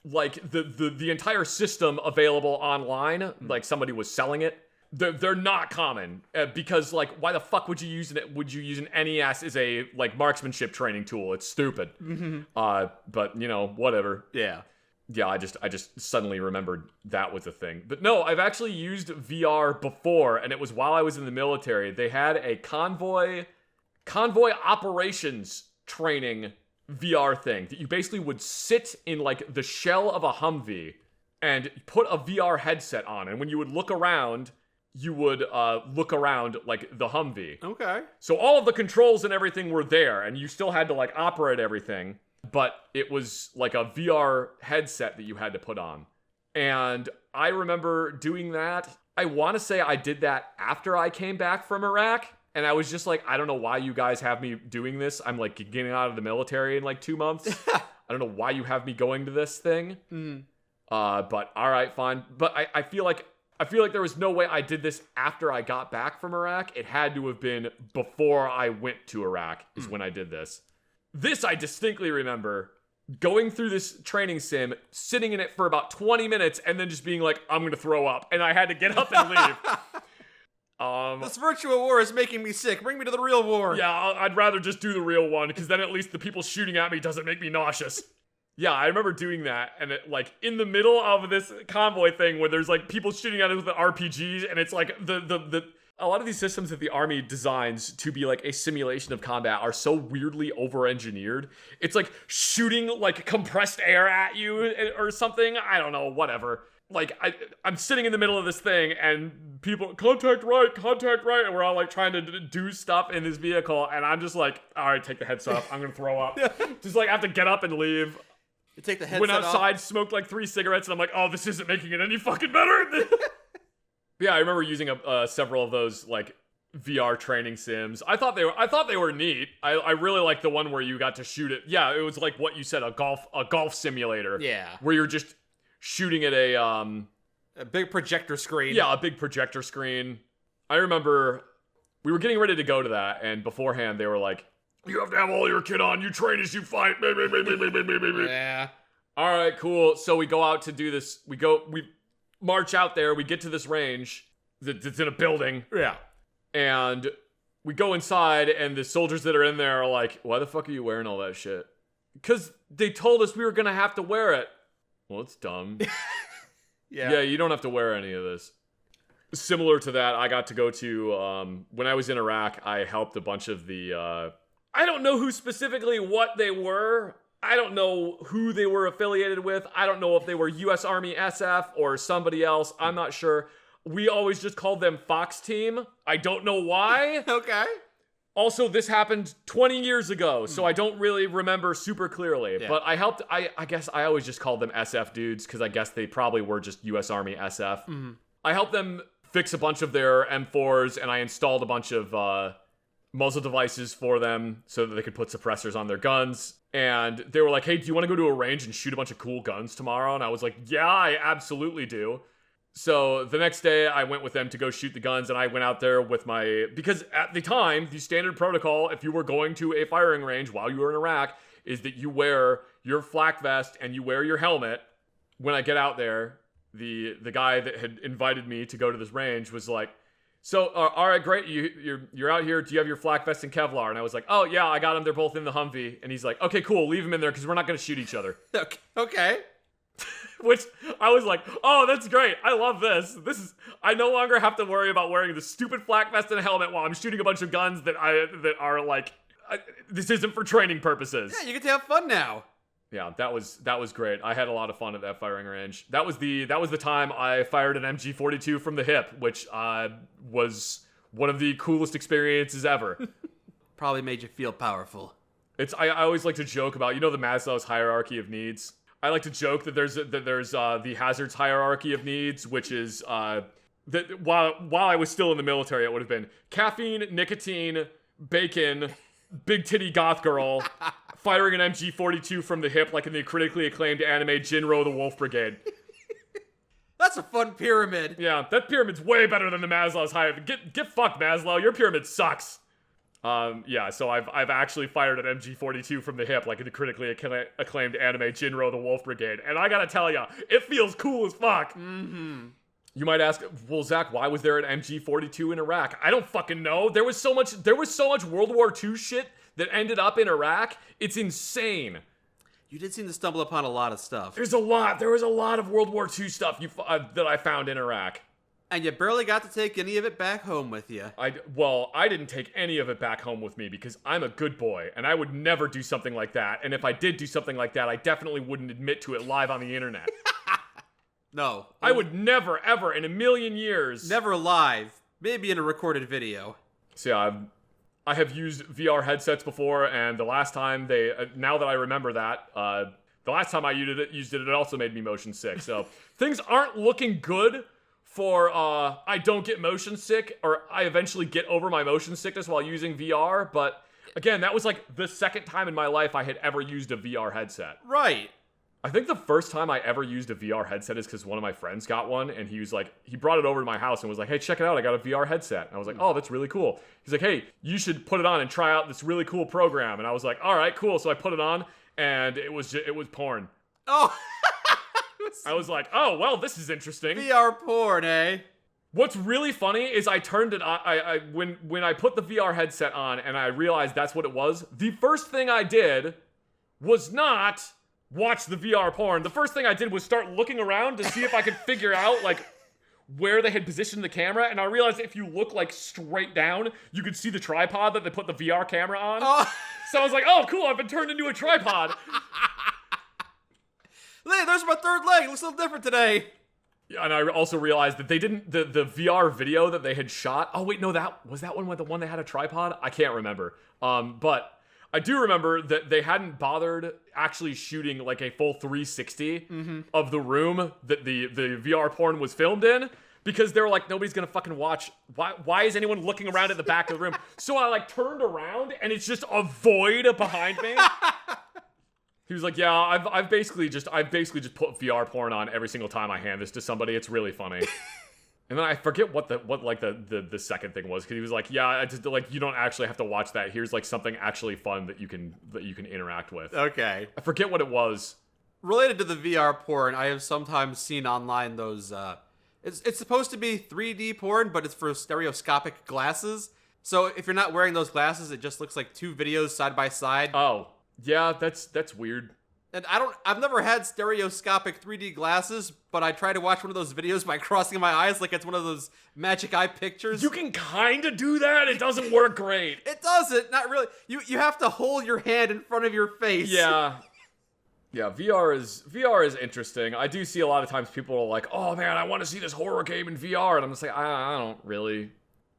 the entire system available online. Like, somebody was selling it. They're not common because, like, why the fuck would you use it? Would you use an NES as a, like, marksmanship training tool? It's stupid. But you know, whatever. Yeah. I just suddenly remembered that was a thing. But no, I've actually used VR before, and it was while I was in the military. They had a convoy operations training VR thing that you basically would sit in, like, the shell of a Humvee and put a VR headset on, and when you would look around, you would look around, like, the Humvee. Okay. So all of the controls and everything were there, and you still had to, like, operate everything, but it was like a VR headset that you had to put on. And I remember doing that. I want to say I did that after I came back from Iraq. And I was just like, I don't know why you guys have me doing this. I'm, like, getting out of the military in, like, 2 months. I don't know why you have me going to this thing. But all right, fine. But I feel like there was no way I did this after I got back from Iraq. It had to have been before I went to Iraq is when I did this. This I distinctly remember going through this training sim, sitting in it for about 20 minutes, and then just being like, I'm going to throw up. And I had to get up and leave. This virtual war is making me sick. Bring me to the real war. Yeah, I'd rather just do the real one, because then at least the people shooting at me doesn't make me nauseous. Yeah, I remember doing that, and it, like, in the middle of this convoy thing where there's, like, people shooting at us with the RPGs, and it's like a lot of these systems that the Army designs to be, like, a simulation of combat are so weirdly over-engineered. It's like shooting, like, compressed air at you or something. I don't know, whatever. Like, I'm sitting in the middle of this thing, and people, contact right, and we're all, like, trying to do stuff in this vehicle, and I'm just like, all right, take the headset off, I'm gonna throw up. Just, like, I have to get up and leave. You take the headset Went outside, off. Smoked, like, 3 cigarettes, and I'm like, oh, this isn't making it any fucking better. Yeah, I remember using several of those, like, VR training sims. I thought they were neat. I really liked the one where you got to shoot it. Yeah, it was like what you said, a golf simulator. Yeah. Where you're just shooting at a big projector screen. Yeah, a big projector screen. I remember we were getting ready to go to that, and beforehand they were like, you have to have all your kit on, you train as you fight. Yeah. All right, cool. So we go out to do this. We march out there, we get to this range that's in a building. Yeah. And we go inside, and the soldiers that are in there are like, why the fuck are you wearing all that shit? Because they told us we were going to have to wear it. Well, it's dumb. Yeah, you don't have to wear any of this. Similar to that, I got to go to, when I was in Iraq, I helped a bunch of the, I don't know who specifically what they were. I don't know who they were affiliated with. I don't know if they were U.S. Army SF or somebody else. I'm not sure. We always just called them Fox Team. I don't know why. Okay. Also, this happened 20 years ago, so I don't really remember super clearly. Yeah. But I helped, I guess I always just called them SF dudes, because I guess they probably were just U.S. Army SF. Mm-hmm. I helped them fix a bunch of their M4s, and I installed a bunch of muzzle devices for them so that they could put suppressors on their guns. And they were like, hey, do you want to go to a range and shoot a bunch of cool guns tomorrow? And I was like, yeah, I absolutely do. So the next day I went with them to go shoot the guns, and I went out there with because at the time, the standard protocol, if you were going to a firing range while you were in Iraq, is that you wear your flak vest and you wear your helmet when I get out there. the guy that had invited me to go to this range was like, so, all right, great. You're out here. Do you have your flak vest and Kevlar? And I was like, oh, yeah, I got them. They're both in the Humvee. And he's like, okay, cool. Leave them in there because we're not going to shoot each other. Okay. Which I was like, oh, that's great. I love this. I no longer have to worry about wearing the stupid flak vest and helmet while I'm shooting a bunch of guns that are like, this isn't for training purposes. Yeah, you get to have fun now. Yeah, that was great. I had a lot of fun at that firing range. That was the time I fired an MG42 from the hip, which was one of the coolest experiences ever. Probably made you feel powerful. I always like to joke about, the Maslow's hierarchy of needs. I like to joke that there's the hazards hierarchy of needs, which is that while I was still in the military, it would have been caffeine, nicotine, bacon, big titty goth girl, firing an MG42 from the hip like in the critically acclaimed anime Jinro the Wolf Brigade. That's a fun pyramid. Yeah, that pyramid's way better than the Maslow's hierarchy. Get fucked, Maslow. Your pyramid sucks. So I've actually fired an MG42 from the hip like in the critically acclaimed anime Jinro the Wolf Brigade, and I gotta tell ya, it feels cool as fuck. Mm-hmm. You might ask, well, Zach, why was there an MG42 in Iraq? I don't fucking know. There was so much World War II shit that ended up in Iraq. It's insane. You did seem to stumble upon a lot of stuff. There was a lot of World War II stuff that I found in Iraq. And you barely got to take any of it back home with you. I didn't take any of it back home with me because I'm a good boy, and I would never do something like that. And if I did do something like that, I definitely wouldn't admit to it live on the internet. No. I would never, ever, in a million years. Never live. Maybe in a recorded video. So yeah, I have used VR headsets before, and the last time now that I remember that, the last time I used it also made me motion sick. So things aren't looking good for I don't get motion sick, or I eventually get over my motion sickness while using VR. But again, that was like the second time in my life I had ever used a VR headset. Right. I think the first time I ever used a VR headset is because one of my friends got one, and he brought it over to my house and was like, hey, check it out, I got a VR headset. And I was like, oh, that's really cool. He's like, hey, you should put it on and try out this really cool program. And I was like, all right, cool. So I put it on, and it was porn. Oh. I was like, oh, well, this is interesting. VR porn, eh? What's really funny is I turned it on, when I put the VR headset on and I realized that's what it was, the first thing I did was not watch the VR porn. The first thing I did was start looking around to see if I could figure out, like, where they had positioned the camera, and I realized if you look, like, straight down, you could see the tripod that they put the VR camera on. Oh. So I was like, oh, cool, I've been turned into a tripod. Hey, there's my third leg. It looks a little different today. Yeah, and I also realized that they didn't, the VR video that they had shot, oh wait, no, was that one with the one that had a tripod? I can't remember. But I do remember that they hadn't bothered actually shooting like a full 360 of the room that the VR porn was filmed in, because they were like, nobody's gonna fucking watch. Why is anyone looking around at the back of the room? So I like turned around and it's just a void behind me. He was like, yeah, I've basically just put VR porn on every single time I hand this to somebody. It's really funny. And then I forget what the second thing was, because he was like, yeah, I just, like, you don't actually have to watch that. Here's like something actually fun that you can interact with. Okay. I forget what it was. Related to the VR porn, I have sometimes seen online those it's supposed to be 3D porn, but it's for stereoscopic glasses. So if you're not wearing those glasses, it just looks like two videos side by side. Oh. Yeah, that's weird. And I've never had stereoscopic 3D glasses, but I try to watch one of those videos by crossing my eyes like it's one of those magic eye pictures. You can kind of do that. It doesn't work great. It doesn't. Not really. You have to hold your hand in front of your face. Yeah. Yeah, VR is interesting. I do see a lot of times people are like, oh man, I want to see this horror game in VR. And I'm just like, I don't really.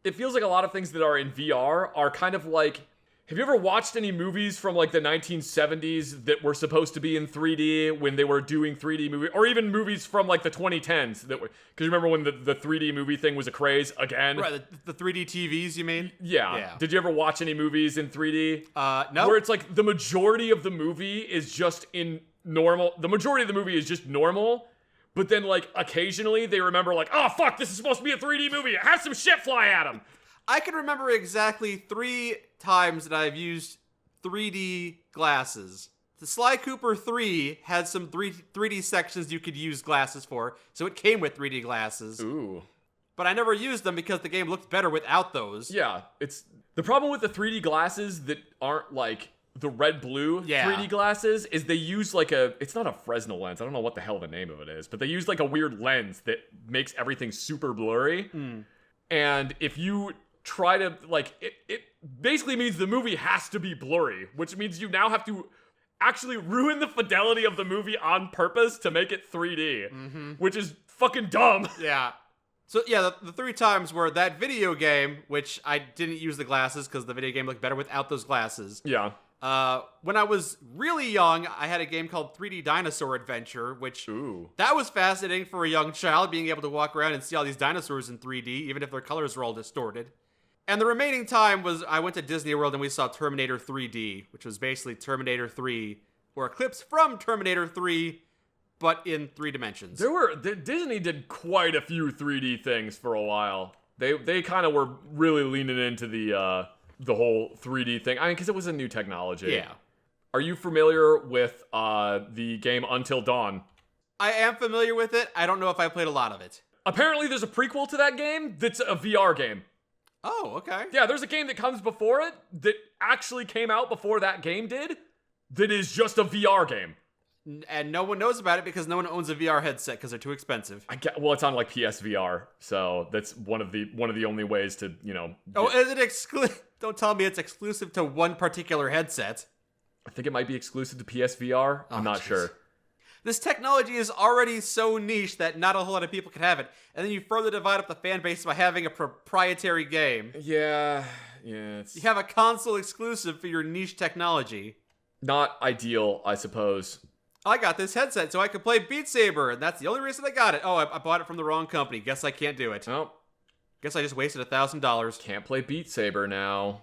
It feels like a lot of things that are in VR are kind of like, have you ever watched any movies from like the 1970s that were supposed to be in 3D when they were doing 3D movies, or even movies from like the 2010s that were, because you remember when the 3D movie thing was a craze again? Right, the 3D TVs, you mean? Yeah. Did you ever watch any movies in 3D? No. Where it's like the majority of the movie is just in normal. The majority of the movie is just normal, but then like occasionally they remember like, oh fuck, this is supposed to be a 3D movie. Have some shit fly at them. I can remember exactly 3 times that I've used 3D glasses The Sly Cooper 3 had some 3D sections you could use glasses for, so it came with 3D glasses. Ooh. But I never used them because the game looked better without those. Yeah, it's the problem with the 3D glasses that aren't like the red-blue 3D glasses is they use like it's not a Fresnel lens. I don't know what the hell the name of it is, but they use like a weird lens that makes everything super blurry. And if you try to like, it basically means the movie has to be blurry, which means you now have to actually ruin the fidelity of the movie on purpose to make it 3D, which is fucking dumb. Yeah. So yeah, the 3 times were that video game, which I didn't use the glasses because the video game looked better without those glasses. Yeah. When I was really young, I had a game called 3D Dinosaur Adventure, which that was fascinating for a young child, being able to walk around and see all these dinosaurs in 3D, even if their colors were all distorted. And the remaining time was I went to Disney World and we saw Terminator 3D, which was basically Terminator 3, or clips from Terminator 3, but in 3 dimensions. Disney did quite a few 3D things for a while. They kind of were really leaning into the whole 3D thing. I mean, because it was a new technology. Yeah. Are you familiar with the game Until Dawn? I am familiar with it. I don't know if I played a lot of it. Apparently, there's a prequel to that game that's a VR game. Oh, okay. Yeah, there's a game that comes before it that actually came out before that game did that is just a VR game. And no one knows about it because no one owns a VR headset because they're too expensive. Well, it's on like PSVR, so that's one of the only ways to, you know. Oh, is it exclusive? Don't tell me it's exclusive to one particular headset. I think it might be exclusive to PSVR. I'm not sure. This technology is already so niche that not a whole lot of people can have it. And then you further divide up the fan base by having a proprietary game. Yeah. You have a console exclusive for your niche technology. Not ideal, I suppose. I got this headset so I could play Beat Saber, and that's the only reason I got it. Oh, I bought it from the wrong company. Guess I can't do it. Oh. Guess I just wasted $1,000. Can't play Beat Saber now.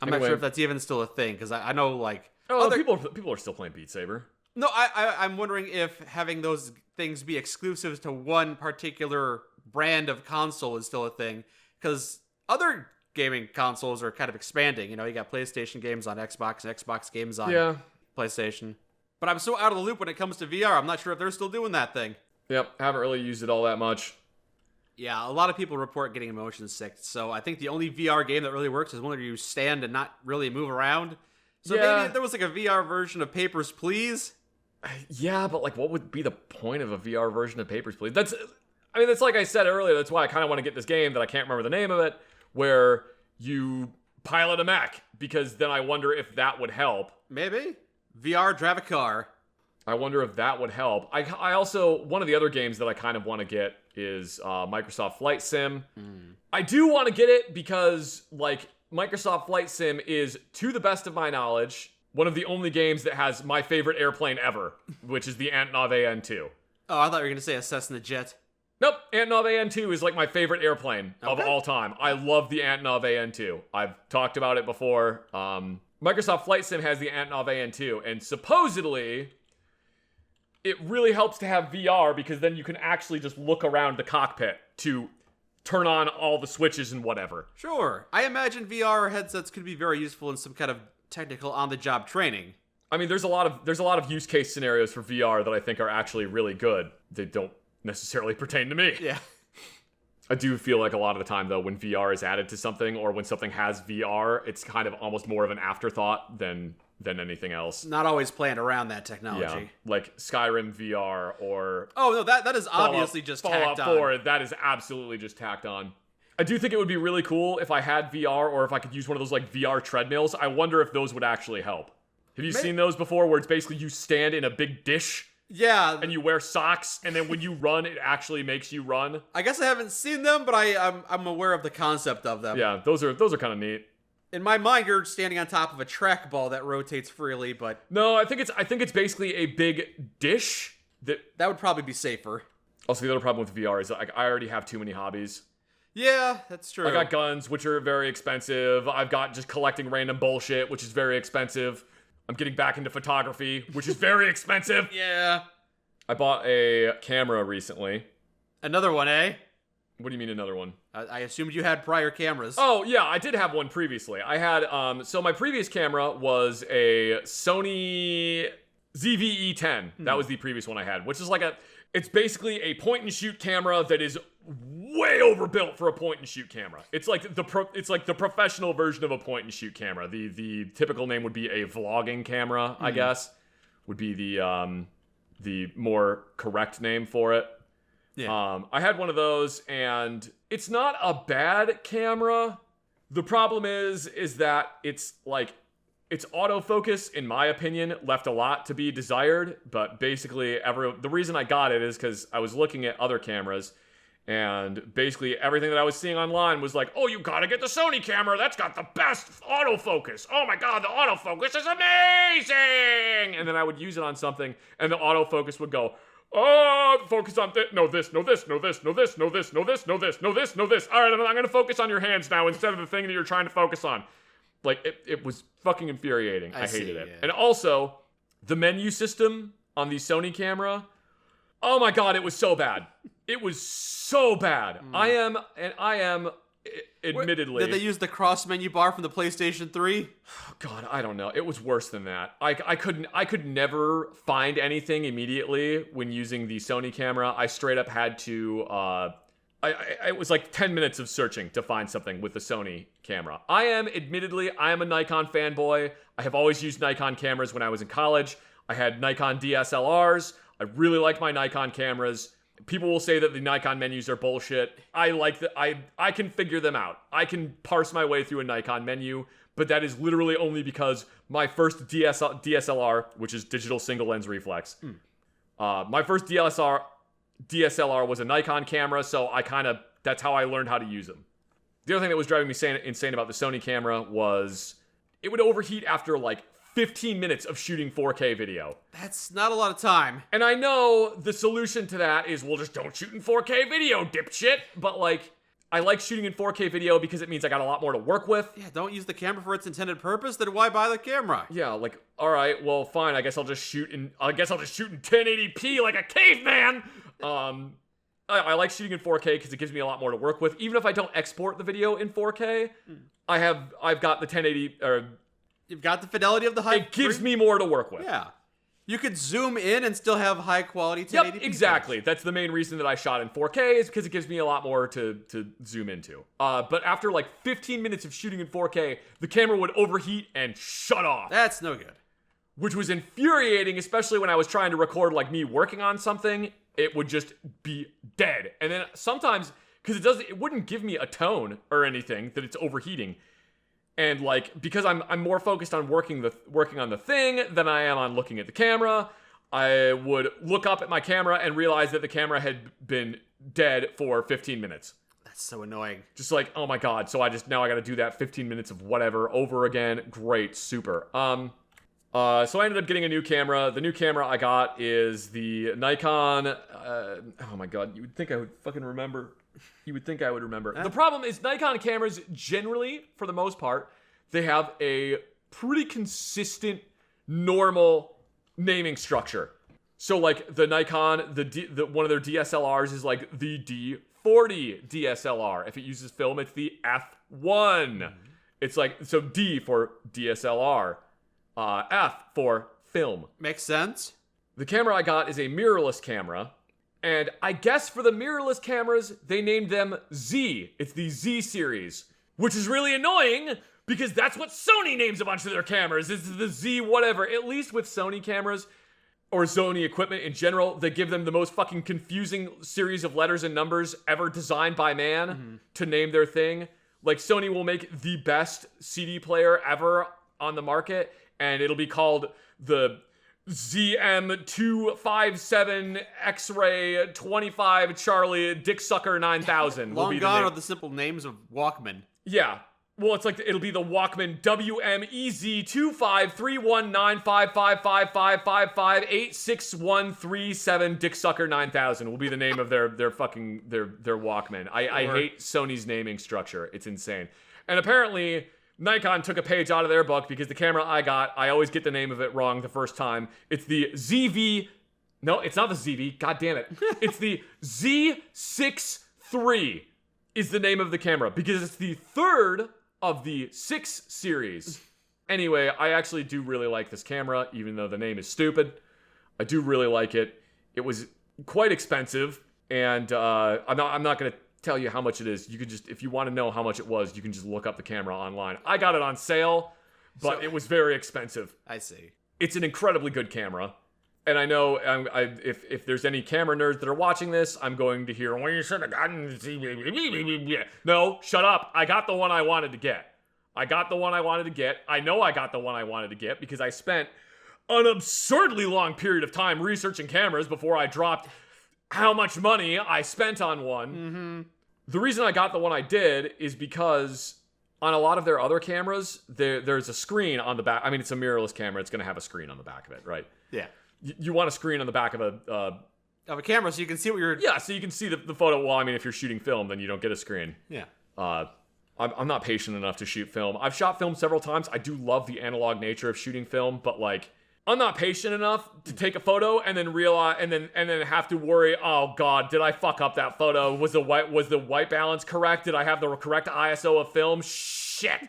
I'm not sure if that's even still a thing, because I know, like... people are still playing Beat Saber. No, I'm wondering if having those things be exclusive to one particular brand of console is still a thing, because other gaming consoles are kind of expanding. You know, you got PlayStation games on Xbox and Xbox games on PlayStation. But I'm so out of the loop when it comes to VR, I'm not sure if they're still doing that thing. Yep, haven't really used it all that much. Yeah, a lot of people report getting motion sick, so I think the only VR game that really works is one where you stand and not really move around. So maybe if there was like a VR version of Papers, Please. Yeah, but like, what would be the point of a VR version of Papers, Please? That's like I said earlier, that's why I kind of want to get this game that I can't remember the name of it, where you pilot a mech, because then I wonder if that would help. Maybe. VR drive a car. I wonder if that would help. I also, one of the other games that I kind of want to get is Microsoft Flight Sim. I do want to get it because, like, Microsoft Flight Sim is, to the best of my knowledge, one of the only games that has my favorite airplane ever, which is the Antonov AN2. Oh, I thought you were going to say a Cessna Jet. Nope, Antonov AN2 is like my favorite airplane of all time. I love the Antonov AN2. I've talked about it before. Microsoft Flight Sim has the Antonov AN2, and supposedly it really helps to have VR because then you can actually just look around the cockpit to turn on all the switches and whatever. Sure. I imagine VR headsets could be very useful in some kind of technical on-the-job training. I mean, there's a lot of use case scenarios for VR that I think are actually really good. They don't necessarily pertain to me. Yeah. I do feel like a lot of the time, though, when VR is added to something or when something has VR, it's kind of almost more of an afterthought than anything else. Not always planned around that technology. Yeah, like Skyrim VR or... Oh, no, that is obviously just tacked on. Fallout 4, that is absolutely just tacked on. I do think it would be really cool if I had VR or if I could use one of those, like, VR treadmills. I wonder if those would actually help. Have you seen those before where it's basically you stand in a big dish? Yeah. And you wear socks, and then when you run, it actually makes you run? I guess I haven't seen them, but I'm aware of the concept of them. Yeah, those are kind of neat. In my mind, you're standing on top of a trackball that rotates freely, but... No, I think it's basically a big dish that would probably be safer. Also, the other problem with VR is like I already have too many hobbies. Yeah, that's true. I got guns, which are very expensive. I've got just collecting random bullshit, which is very expensive. I'm getting back into photography, which is very expensive. Yeah. I bought a camera recently. Another one, eh? What do you mean another one? I assumed you had prior cameras. Oh, yeah, I did have one previously. I had, so my previous camera was a Sony ZV-E10. That was the previous one I had, which is like it's basically a point-and-shoot camera that is way overbuilt for a point-and-shoot camera. It's like the professional version of a point-and-shoot camera. The typical name would be a vlogging camera, I guess, would be the more correct name for it. Yeah. I had one of those, and it's not a bad camera. The problem is that its autofocus, in my opinion, left a lot to be desired. But basically, the reason I got it is because I was looking at other cameras, and basically everything that I was seeing online was like, oh, you gotta get the Sony camera. That's got the best autofocus. Oh my God, the autofocus is amazing. And then I would use it on something, and the autofocus would go, oh, focus on this. No, this, no, this, no, this, no, this, no, this, no, this, no, this, no, this, no, this. All right, I'm going to focus on your hands now instead of the thing that you're trying to focus on. Like, it was fucking infuriating. I hated it. Yeah. And also, the menu system on the Sony camera, oh my God, it was so bad. It was so bad. I am, admittedly... Did they use the cross menu bar from the PlayStation 3? Oh God, I don't know. It was worse than that. I could never find anything immediately when using the Sony camera. I straight up had to, it was like 10 minutes of searching to find something with the Sony camera. I am a Nikon fanboy. I have always used Nikon cameras when I was in college. I had Nikon DSLRs. I really liked my Nikon cameras. People will say that the Nikon menus are bullshit. I like that. I can figure them out. I can parse my way through a Nikon menu, but that is literally only because my first DSLR, which is digital single lens reflex, my first DSLR was a Nikon camera, so that's how I learned how to use them. The other thing that was driving me insane about the Sony camera was it would overheat after like 15 minutes of shooting 4K video. That's not a lot of time. And I know the solution to that is, well, just don't shoot in 4K video, dipshit. But like, I like shooting in 4K video because it means I got a lot more to work with. Yeah, don't use the camera for its intended purpose, then why buy the camera? Yeah, like, all right, well, fine. I guess I'll just shoot in 1080p like a caveman. I like shooting in 4K because it gives me a lot more to work with. Even if I don't export the video in 4K, I've got the 1080 You've got the fidelity of the high. It gives me more to work with. Yeah. You could zoom in and still have high quality 1080p. Yep, exactly. That's the main reason that I shot in 4K is because it gives me a lot more to zoom into. But after like 15 minutes of shooting in 4K, the camera would overheat and shut off. That's no good. Which was infuriating, especially when I was trying to record like me working on something. It would just be dead. And then sometimes, because it wouldn't give me a tone or anything that it's overheating. And like, because I'm more focused on working on the thing than I am on looking at the camera, I would look up at my camera and realize that the camera had been dead for 15 minutes. That's so annoying. Just like, oh my God. So now I got to do that 15 minutes of whatever over again. Great. Super. So I ended up getting a new camera. The new camera I got is the Nikon, oh my God. You would think I would fucking remember. You would think I would remember. The problem is Nikon cameras generally, for the most part, they have a pretty consistent, normal naming structure. So like the Nikon, the one of their DSLRs is like the D40 DSLR. If it uses film, it's the F1. It's like, so D for DSLR, F for film. Makes sense. The camera I got is a mirrorless camera. And I guess for the mirrorless cameras, they named them Z. It's the Z series, which is really annoying because that's what Sony names a bunch of their cameras. It's the Z whatever. At least with Sony cameras or Sony equipment in general, they give them the most fucking confusing series of letters and numbers ever designed by man to name their thing. Like Sony will make the best CD player ever on the market, and it'll be called the ZM257 X-Ray 25 Charlie Dick Sucker 9000. Long gone are the simple names of Walkman. Yeah. Well, it's like it'll be the Walkman WMEZ253195555558613 Dick Sucker 9000 will be the name of their Walkman. I hate Sony's naming structure. It's insane. And apparently Nikon took a page out of their book because the camera I got, I always get the name of it wrong the first time. It's the ZV. No, it's not the ZV. God damn it. It's the Z6 Z3 is the name of the camera because it's the third of the 6 series. Anyway, I actually do really like this camera, even though the name is stupid. I do really like it. It was quite expensive, and I'm not going to tell you how much it is. You can just, if you want to know how much it was, you can just look up the camera online. I got it on sale, but it was very expensive. I see. It's an incredibly good camera. And I know if there's any camera nerds that are watching this, I'm going to hear, well, you should have gotten... No, shut up. I got the one I wanted to get. I got the one I wanted to get. I know I got the one I wanted to get because I spent an absurdly long period of time researching cameras before I dropped how much money I spent on one. Mm-hmm. The reason I got the one I did is because on a lot of their other cameras, there's a screen on the back. I mean, it's a mirrorless camera. It's going to have a screen on the back of it, right? Yeah. You want a screen on the back of a camera so you can see what you're... Yeah, so you can see the photo. Well, I mean, if you're shooting film, then you don't get a screen. Yeah. I'm not patient enough to shoot film. I've shot film several times. I do love the analog nature of shooting film, but like, I'm not patient enough to take a photo and then realize and then have to worry, oh god, did I fuck up that photo? Was the white balance correct? Did I have the correct ISO of film? Shit.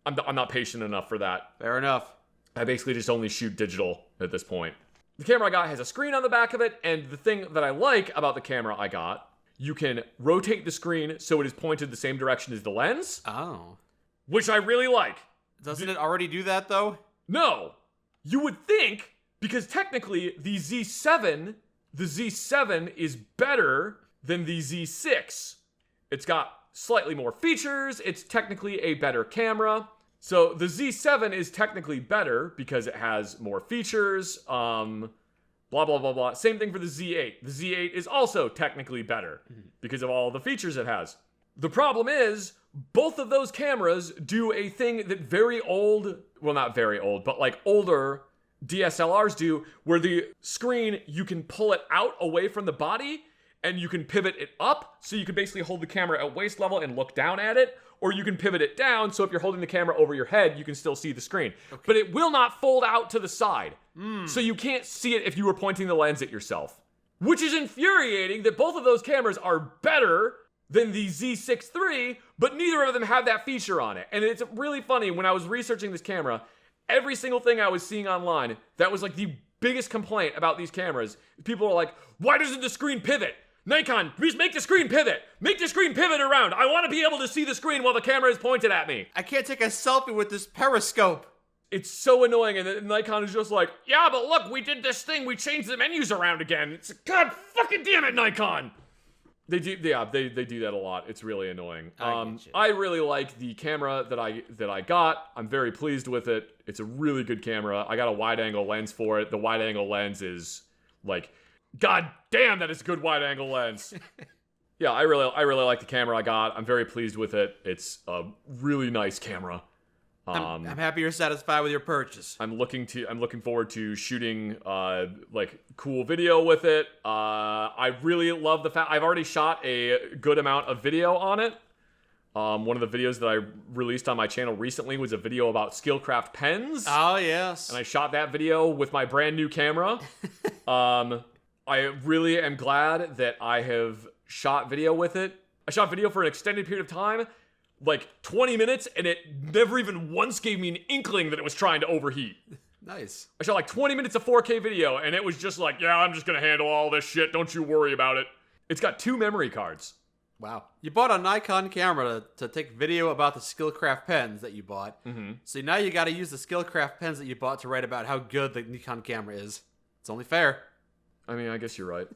I'm not patient enough for that. Fair enough. I basically just only shoot digital at this point. The camera I got has a screen on the back of it, and the thing that I like about the camera I got, you can rotate the screen so it is pointed the same direction as the lens. Oh. Which I really like. Doesn't it already do that, though? No. You would think, because technically the Z7 is better than the Z6. It's got slightly more features. It's technically a better camera. So the Z7 is technically better because it has more features. Blah, blah, blah, blah. Same thing for the Z8. The Z8 is also technically better because of all the features it has. The problem is, both of those cameras do a thing that very old, well, not very old, but like older DSLRs do, where the screen, you can pull it out away from the body and you can pivot it up. So you can basically hold the camera at waist level and look down at it. Or you can pivot it down, so if you're holding the camera over your head, you can still see the screen. Okay. But it will not fold out to the side. So you can't see it if you were pointing the lens at yourself. Which is infuriating that both of those cameras are better than the Z6 III, but neither of them have that feature on it. And it's really funny, when I was researching this camera, every single thing I was seeing online, that was like the biggest complaint about these cameras. People are like, why doesn't the screen pivot? Nikon, please make the screen pivot. Make the screen pivot around. I want to be able to see the screen while the camera is pointed at me. I can't take a selfie with this periscope. It's so annoying, and Nikon is just like, yeah, but look, we did this thing. We changed the menus around again. It's god fucking damn it, Nikon. They do that a lot. It's really annoying. I really like the camera that I got. I'm very pleased with it. It's a really good camera. I got a wide-angle lens for it. The wide-angle lens is like, god damn, that is a good wide-angle lens. Yeah, I really like the camera I got. I'm very pleased with it. It's a really nice camera. I'm happy you're satisfied with your purchase. I'm looking forward to shooting like cool video with it. I really love the fact I've already shot a good amount of video on it. One of the videos that I released on my channel recently was a video about Skillcraft pens. Oh yes. And I shot that video with my brand new camera. I really am glad that I have shot video with it. I shot video for an extended period of time. Like 20 minutes, and it never even once gave me an inkling that it was trying to overheat. Nice. I shot like 20 minutes of 4K video, and it was just like, yeah, I'm just gonna handle all this shit, don't you worry about it. It's got 2 memory cards. Wow. You bought a Nikon camera to take video about the Skillcraft pens that you bought. Mm-hmm. So now you gotta use the Skillcraft pens that you bought to write about how good the Nikon camera is. It's only fair. I mean, I guess you're right.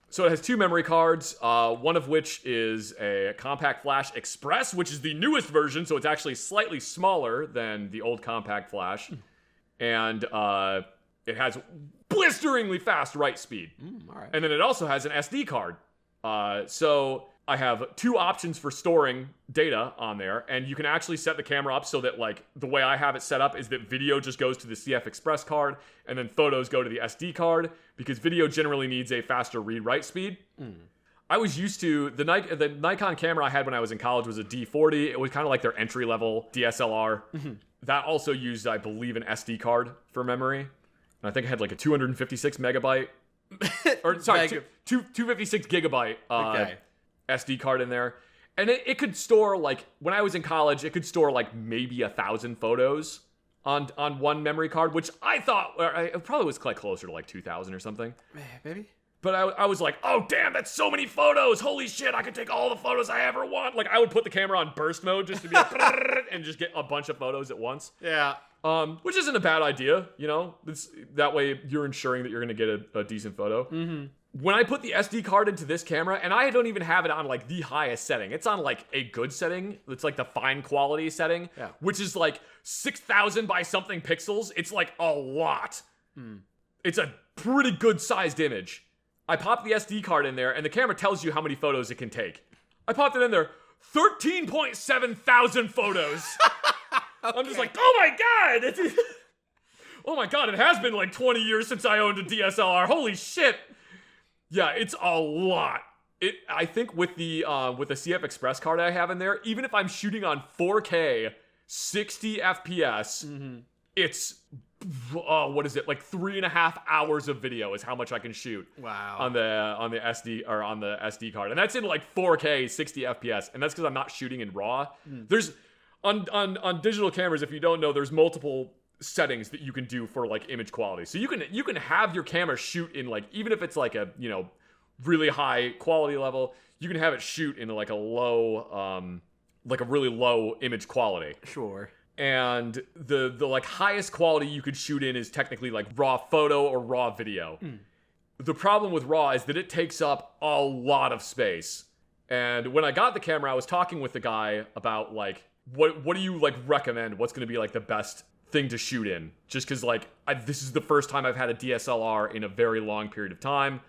So it has 2 memory cards, one of which is a Compact Flash Express, which is the newest version, so it's actually slightly smaller than the old Compact Flash. And it has blisteringly fast write speed. All right. And then it also has an SD card. So I have 2 options for storing data on there, and you can actually set the camera up so that, like, the way I have it set up is that video just goes to the CF Express card, and then photos go to the SD card, because video generally needs a faster read-write speed. I was used to, the Nikon camera I had when I was in college was a D40. It was kind of like their entry-level DSLR. That also used, I believe, an SD card for memory. And I think I had like a 256 megabyte, or sorry, 256 gigabyte SD card in there. And it could store, like, when I was in college, it could store, like, maybe 1,000 photos on one memory card, which I thought, it probably was, like, closer to, like, 2,000 or something. Maybe? But I was like, oh, damn, that's so many photos. Holy shit, I could take all the photos I ever want. Like, I would put the camera on burst mode just to be like, and just get a bunch of photos at once. Yeah. Which isn't a bad idea, you know? That way you're ensuring that you're going to get a decent photo. Mm-hmm. When I put the SD card into this camera, and I don't even have it on, like, the highest setting. It's on, like, a good setting. It's, like, the fine quality setting, which is, like, 6,000 by something pixels. It's, like, a lot. It's a pretty good-sized image. I popped the SD card in there, and the camera tells you how many photos it can take. I popped it in there, 13.7 thousand photos. Okay. I'm just like, oh my god! Oh my god, it has been, like, 20 years since I owned a DSLR. Holy shit! Yeah, it's a lot. I think with the CF Express card I have in there, even if I'm shooting on 4K, 60 FPS, it's what is it? Like 3.5 hours of video is how much I can shoot. Wow. On the SD card, and that's in like 4K, 60 FPS, and that's because I'm not shooting in RAW. There's on digital cameras, if you don't know, there's multiple settings that you can do for like image quality. So you can have your camera shoot in like, even if it's like a, you know, really high quality level, you can have it shoot in like a low like a really low image quality. Sure. And the like highest quality you could shoot in is technically like raw photo or raw video. The problem with RAW is that it takes up a lot of space. And when I got the camera, I was talking with the guy about like what do you like recommend? What's going to be like the best thing to shoot in? Just because like this is the first time I've had a DSLR in a very long period of time.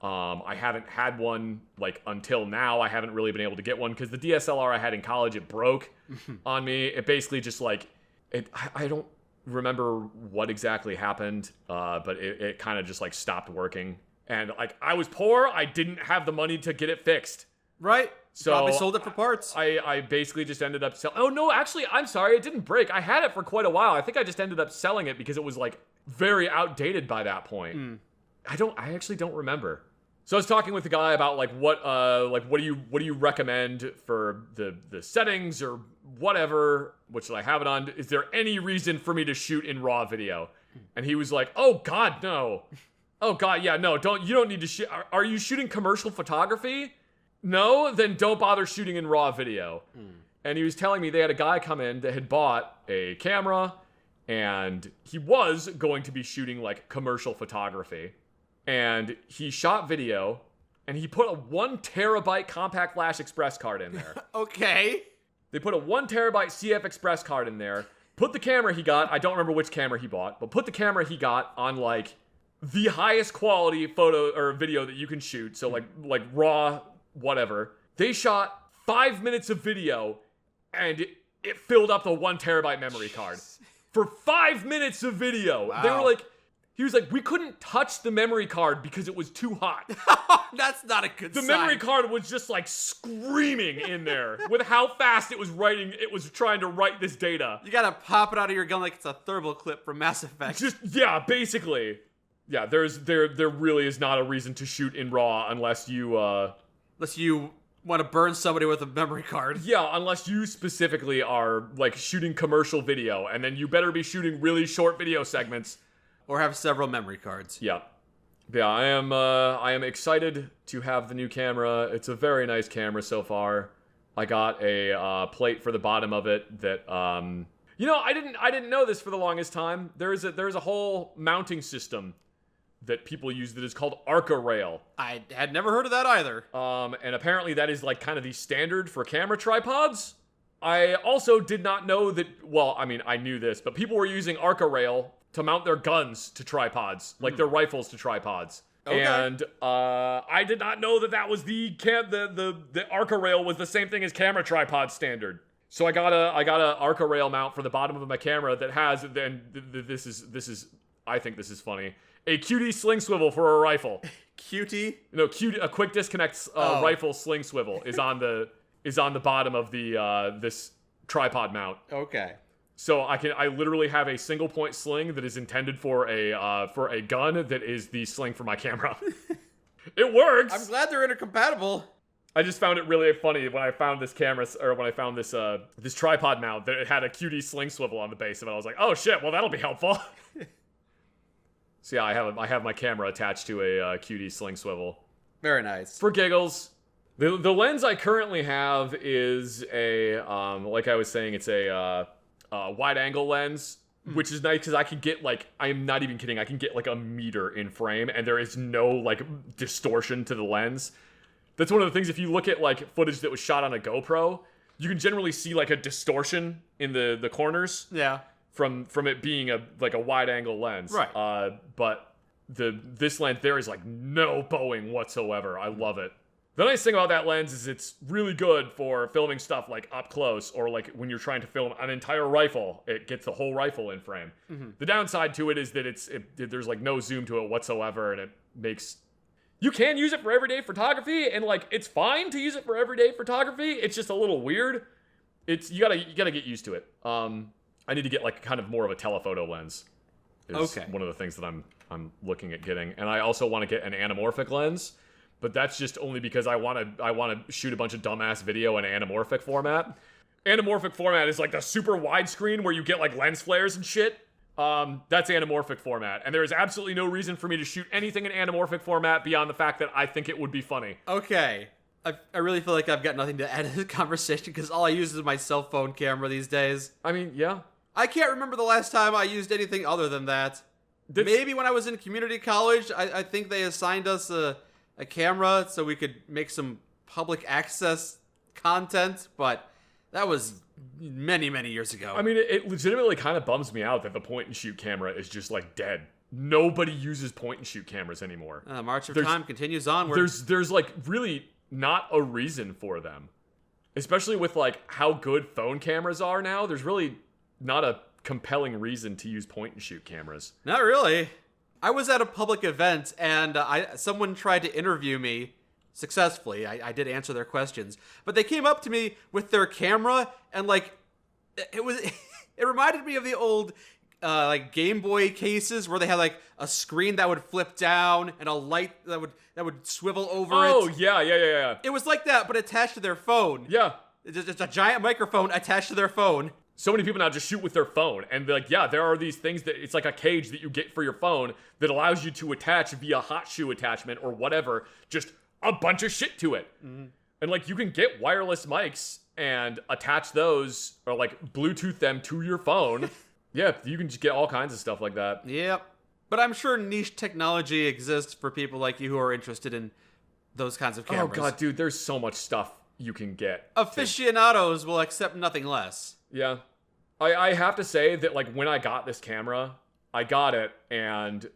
I haven't had one like until now. I haven't really been able to get one because the DSLR I had in college, it broke on me. It basically just like I don't remember what exactly happened, but it kind of just like stopped working. And like I was poor, I didn't have the money to get it fixed. Right. So probably sold it for parts. I basically just ended up selling. Oh no, actually, I'm sorry, it didn't break. I had it for quite a while. I think I just ended up selling it because it was like very outdated by that point. I actually don't remember. So I was talking with the guy about like what do you recommend for the settings or whatever, what should I have it on? Is there any reason for me to shoot in RAW video? And he was like, "Oh god, no. Oh god, yeah, no, you don't need to shoot. Are you shooting commercial photography? No, then don't bother shooting in RAW video." And he was telling me they had a guy come in that had bought a camera and he was going to be shooting like commercial photography. And he shot video, and he put a 1 terabyte compact flash express card in there. Okay. They put a 1 terabyte CF Express card in there, put the camera he got, I don't remember which camera he bought, but put the camera he got on, like, the highest quality photo or video that you can shoot, so, like raw, whatever. They shot 5 minutes of video, and it filled up the 1 terabyte memory card. For 5 minutes of video. Wow. They were like, he was like, we couldn't touch the memory card because it was too hot. That's not a good sign. The memory card was just like screaming in there with how fast it was trying to write this data. You gotta pop it out of your gun like it's a thermal clip from Mass Effect. Just, yeah, basically. Yeah, there really is not a reason to shoot in RAW unless you want to burn somebody with a memory card. Yeah, unless you specifically are like shooting commercial video, and then you better be shooting really short video segments. Or have several memory cards. Yeah. Yeah, I am excited to have the new camera. It's a very nice camera so far. I got a plate for the bottom of it that you know, I didn't know this for the longest time. There's a whole mounting system that people use that is called Arca Rail. I had never heard of that either. And apparently that is like kind of the standard for camera tripods. I also did not know that, well, I mean, I knew this, but people were using Arca Rail to mount their guns to tripods, like their rifles to tripods. Okay. And I did not know that was the Arca Rail was the same thing as camera tripod standard. So I got a Arca Rail mount for the bottom of my camera that has, and this is I think this is funny, a QD sling swivel for a rifle. QT? No, a quick disconnect rifle sling swivel is on the bottom of the this tripod mount. Okay. So I literally have a single point sling that is intended for a gun that is the sling for my camera. It works. I'm glad they're intercompatible. I just found it really funny when I found this camera, or when I found this this tripod mount that it had a QD sling swivel on the base of it. I was like, oh shit, well that'll be helpful. So yeah, I have my camera attached to a QD sling swivel. Very nice. For giggles. The lens I currently have is a, like I was saying, it's a wide angle lens, which is nice because I can get like, I'm not even kidding, I can get like a meter in frame and there is no like distortion to the lens. That's one of the things, if you look at like footage that was shot on a GoPro, you can generally see like a distortion in the corners. Yeah. From it being a wide angle lens. Right. But this lens, there is like no bowing whatsoever. I love it. The nice thing about that lens is it's really good for filming stuff like up close, or like when you're trying to film an entire rifle, it gets the whole rifle in frame. Mm-hmm. The downside to it is that there's like no zoom to it whatsoever, and it makes... You can use it for everyday photography, and like it's fine to use it for everyday photography. It's just a little weird. You gotta get used to it. I need to get like kind of more of a telephoto lens. Is one of the things that I'm looking at getting, and I also want to get an anamorphic lens. But that's just only because I want to shoot a bunch of dumbass video in anamorphic format. Anamorphic format is like the super widescreen where you get like lens flares and shit. That's anamorphic format. And there is absolutely no reason for me to shoot anything in anamorphic format beyond the fact that I think it would be funny. Okay. I really feel like I've got nothing to add to the conversation because all I use is my cell phone camera these days. I mean, yeah. I can't remember the last time I used anything other than that. Maybe when I was in community college, I think they assigned us a camera so we could make some public access content, but that was many, many years ago. I mean, it legitimately kind of bums me out that the point and shoot camera is just like dead. Nobody uses point and shoot cameras anymore. March of time continues onward. There's like really not a reason for them, especially with like how good phone cameras are now. There's really not a compelling reason to use point and shoot cameras. Not really. I was at a public event and someone tried to interview me successfully. I did answer their questions, but they came up to me with their camera and like it reminded me of the old like Game Boy cases where they had like a screen that would flip down and a light that would swivel over it. Oh yeah. It was like that, but attached to their phone. Yeah, just a giant microphone attached to their phone. So many people now just shoot with their phone, and like, yeah, there are these things that it's like a cage that you get for your phone that allows you to attach via hot shoe attachment or whatever, just a bunch of shit to it. Mm-hmm. And like, you can get wireless mics and attach those or like Bluetooth them to your phone. Yeah, you can just get all kinds of stuff like that. Yep. But I'm sure niche technology exists for people like you who are interested in those kinds of cameras. Oh god, dude, there's so much stuff you can get. Aficionados will accept nothing less. Yeah. I have to say that like when I got this camera, I got it, and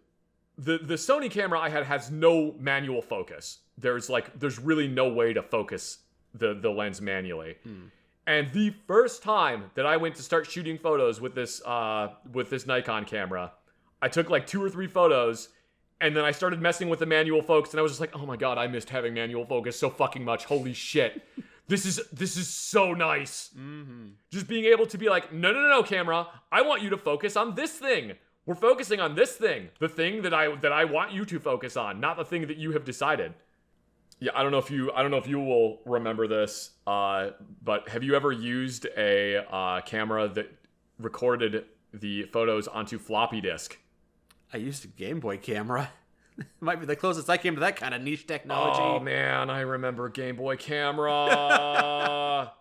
the Sony camera I had has no manual focus. There's really no way to focus the lens manually. And the first time that I went to start shooting photos with this Nikon camera, I took like 2 or 3 photos, and then I started messing with the manual focus, and I was just like, oh my god, I missed having manual focus so fucking much. Holy shit. This is so nice. Mm-hmm. Just being able to be like, no, camera. I want you to focus on this thing. We're focusing on this thing. The thing that I want you to focus on, not the thing that you have decided. Yeah, I don't know if you will remember this, but have you ever used a camera that recorded the photos onto floppy disk? I used a Game Boy camera. It might be the closest I came to that kind of niche technology. Oh man, I remember Game Boy camera.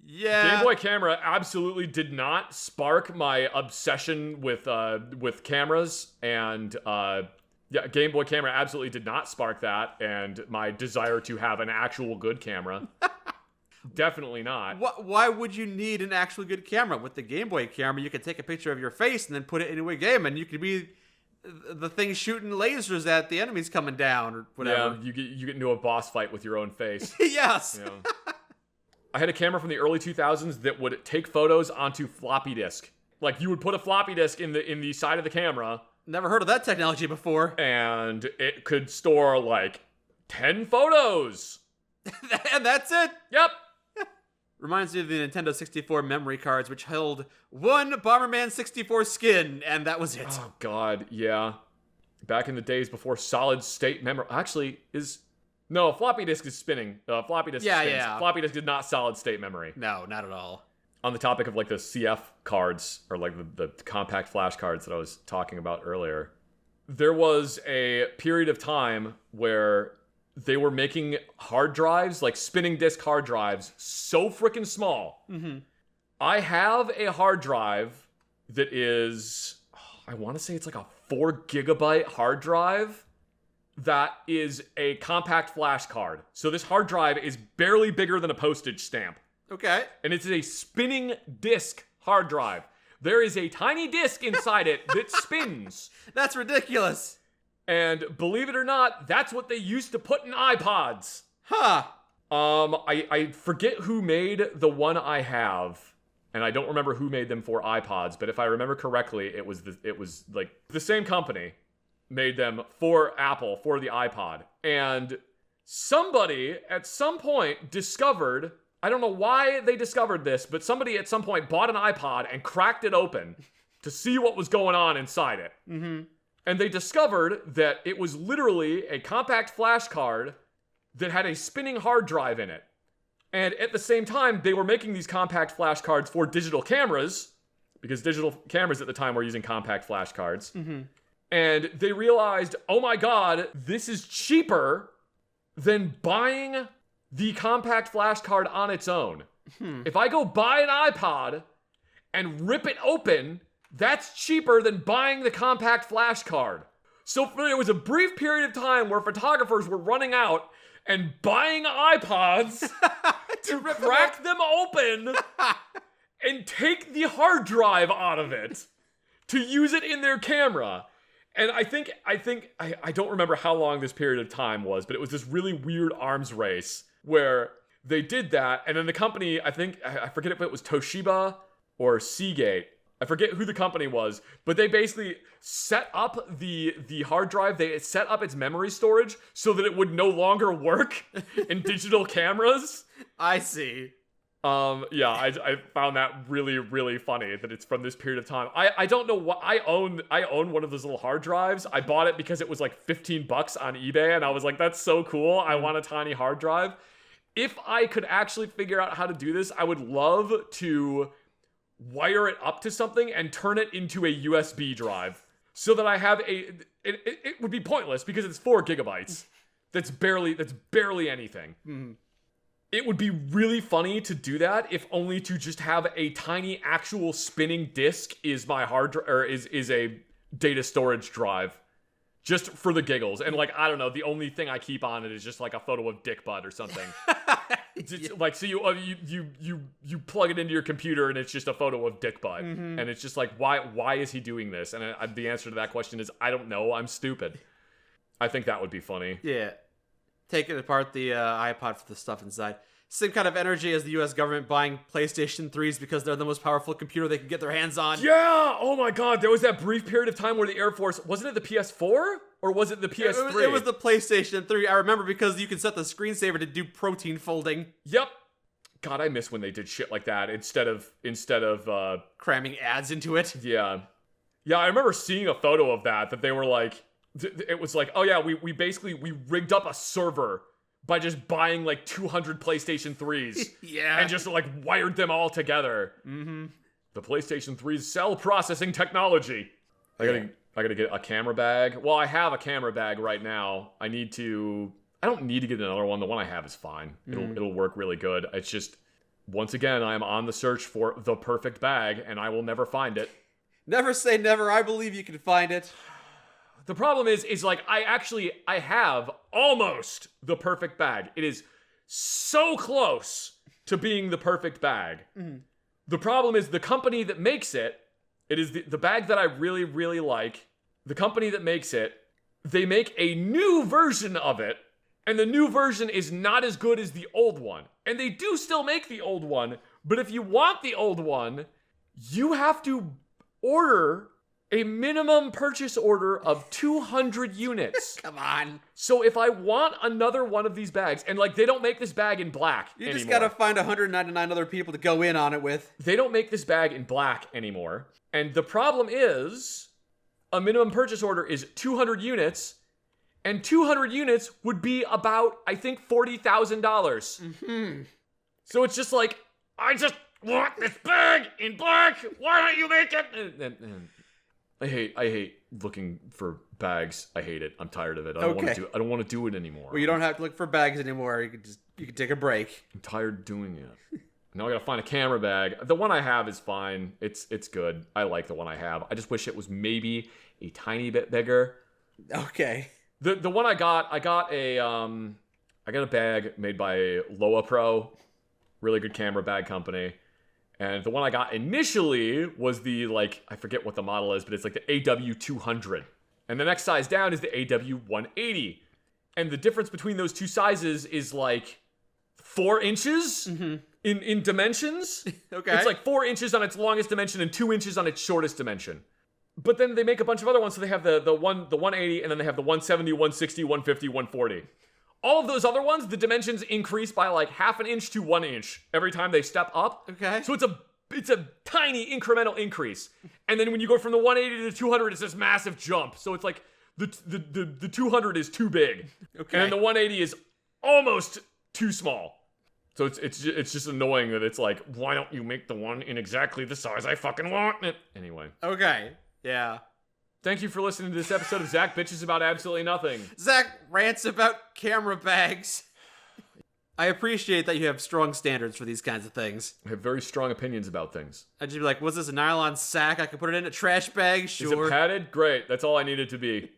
Yeah. Game Boy camera absolutely did not spark my obsession with cameras, and Game Boy camera absolutely did not spark that, and my desire to have an actual good camera. Definitely not. Why would you need an actual good camera? With the Game Boy camera, you could take a picture of your face and then put it into a game, and you could be the thing shooting lasers at the enemies coming down or whatever. Yeah, you get into a boss fight with your own face. Yes. You know. I had a camera from the early 2000s that would take photos onto floppy disk. Like, you would put a floppy disk in the side of the camera. Never heard of that technology before. And it could store like 10 photos. And that's it. Yep. Reminds me of the Nintendo 64 memory cards, which held one Bomberman 64 skin, and that was it. Oh, God, yeah. Back in the days before solid state memory. Actually, No, floppy disk is spinning. Floppy disk Yeah, spins. yeah. Floppy disk is not solid state memory. No, not at all. On the topic of like the CF cards, or like the compact flash cards that I was talking about earlier, there was a period of time where they were making hard drives, like spinning disk hard drives, so freaking small. Mm-hmm. I have a hard drive that is, I want to say it's like a 4 gigabyte hard drive that is a compact flash card. So this hard drive is barely bigger than a postage stamp. Okay. And it's a spinning disk hard drive. There is a tiny disk inside it that spins. That's ridiculous. And believe it or not, that's what they used to put in iPods. Huh. I forget who made the one I have, and I don't remember who made them for iPods, but if I remember correctly, it was like the same company made them for Apple, for the iPod. And somebody at some point discovered, I don't know why they discovered this, but somebody at some point bought an iPod and cracked it open to see what was going on inside it. Mm-hmm. And they discovered that it was literally a compact flash card that had a spinning hard drive in it. And at the same time, they were making these compact flash cards for digital cameras, because digital cameras at the time were using compact flash cards. Mm-hmm. And they realized, oh my god, this is cheaper than buying the compact flash card on its own. If I go buy an iPod and rip it open, that's cheaper than buying the compact flash card. So there was a brief period of time where photographers were running out and buying iPods to crack them open and take the hard drive out of it to use it in their camera. And I don't remember how long this period of time was, but it was this really weird arms race where they did that, and then the company, I forget if it was Toshiba or Seagate, I forget who the company was, but they basically set up the hard drive, they set up its memory storage so that it would no longer work in digital cameras. I see. Yeah, I found that really, really funny that it's from this period of time. I don't know what, I own one of those little hard drives. I bought it because it was like $15 on eBay, and I was like, that's so cool. I want a tiny hard drive. If I could actually figure out how to do this, I would love to wire it up to something and turn it into a USB drive so that I have it would be pointless because it's 4 gigabytes. That's barely anything. Mm. It would be really funny to do that, if only to just have a tiny actual spinning disk is my is a data storage drive, just for the giggles. And like, I don't know, the only thing I keep on it is just like a photo of dick butt or something. Just, like, so you plug it into your computer and it's just a photo of dick butt, and it's just like, why is he doing this? And the answer to that question is, I don't know. I'm stupid. I think that would be funny. Yeah. Taking apart the iPod for the stuff inside. Same kind of energy as the US government buying PlayStation 3s because they're the most powerful computer they can get their hands on. Yeah! Oh my god, there was that brief period of time where the Air Force, wasn't it the PS4? Or was it the PS3? It was the PlayStation 3. I remember because you can set the screensaver to do protein folding. Yep. God, I miss when they did shit like that instead of cramming ads into it. Yeah. Yeah, I remember seeing a photo of that they were like, it was like, oh yeah, we basically rigged up a server by just buying like 200 PlayStation 3s. Yeah. And just like wired them all together. Mm-hmm. The PlayStation 3's cell processing technology. I gotta get a camera bag. Well, I have a camera bag right now. I don't need to get another one. The one I have is fine. It'll work really good. It's just, once again, I am on the search for the perfect bag, and I will never find it. Never say never. I believe you can find it. The problem is like, I have almost the perfect bag. It is so close to being the perfect bag. Mm-hmm. The problem is the company that makes it is the bag that I really, really like. The company that makes it, they make a new version of it, and the new version is not as good as the old one. And they do still make the old one, but if you want the old one, you have to order a minimum purchase order of 200 units. Come on. So if I want another one of these bags, and like, they don't make this bag in black anymore. You just gotta find 199 other people to go in on it with. They don't make this bag in black anymore. And the problem is, a minimum purchase order is 200 units. And 200 units would be about, I think, $40,000. Mm-hmm. So it's just like, I just want this bag in black. Why don't you make it? And I hate looking for bags. I hate it. I'm tired of it. I don't want to do it anymore. Well, you don't have to look for bags anymore. You can take a break. I'm tired of doing it. Now I gotta find a camera bag. The one I have is fine. It's good. I like the one I have. I just wish it was maybe a tiny bit bigger. Okay. The one I got a bag made by Loa Pro, really good camera bag company. And the one I got initially was the, like, I forget what the model is, but it's like the AW200. And the next size down is the AW180. And the difference between those two sizes is like 4 inches in dimensions. Okay. It's like 4 inches on its longest dimension and 2 inches on its shortest dimension. But then they make a bunch of other ones, so they have the 180, and then they have the 170, 160, 150, 140. All of those other ones, the dimensions increase by like half an inch to 1 inch every time they step up. Okay. So it's a tiny incremental increase. And then when you go from the 180 to the 200, it's this massive jump. So it's like the 200 is too big. Okay. And then the 180 is almost too small. So it's just annoying that it's like, why don't you make the one in exactly the size I fucking want it? Anyway. Okay. Yeah. Thank you for listening to this episode of Zach Bitches About Absolutely Nothing. Zach rants about camera bags. I appreciate that you have strong standards for these kinds of things. I have very strong opinions about things. I'd just be like, was this a nylon sack? I could put it in a trash bag? Sure. Is it padded? Great. That's all I need it to be.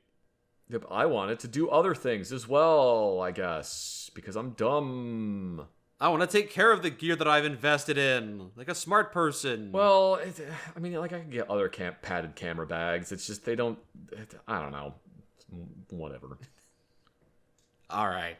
Yep, I want it to do other things as well, I guess. Because I'm dumb. I want to take care of the gear that I've invested in, like a smart person. Well, I mean, like, I can get other padded camera bags. It's just, I don't know. Whatever. All right.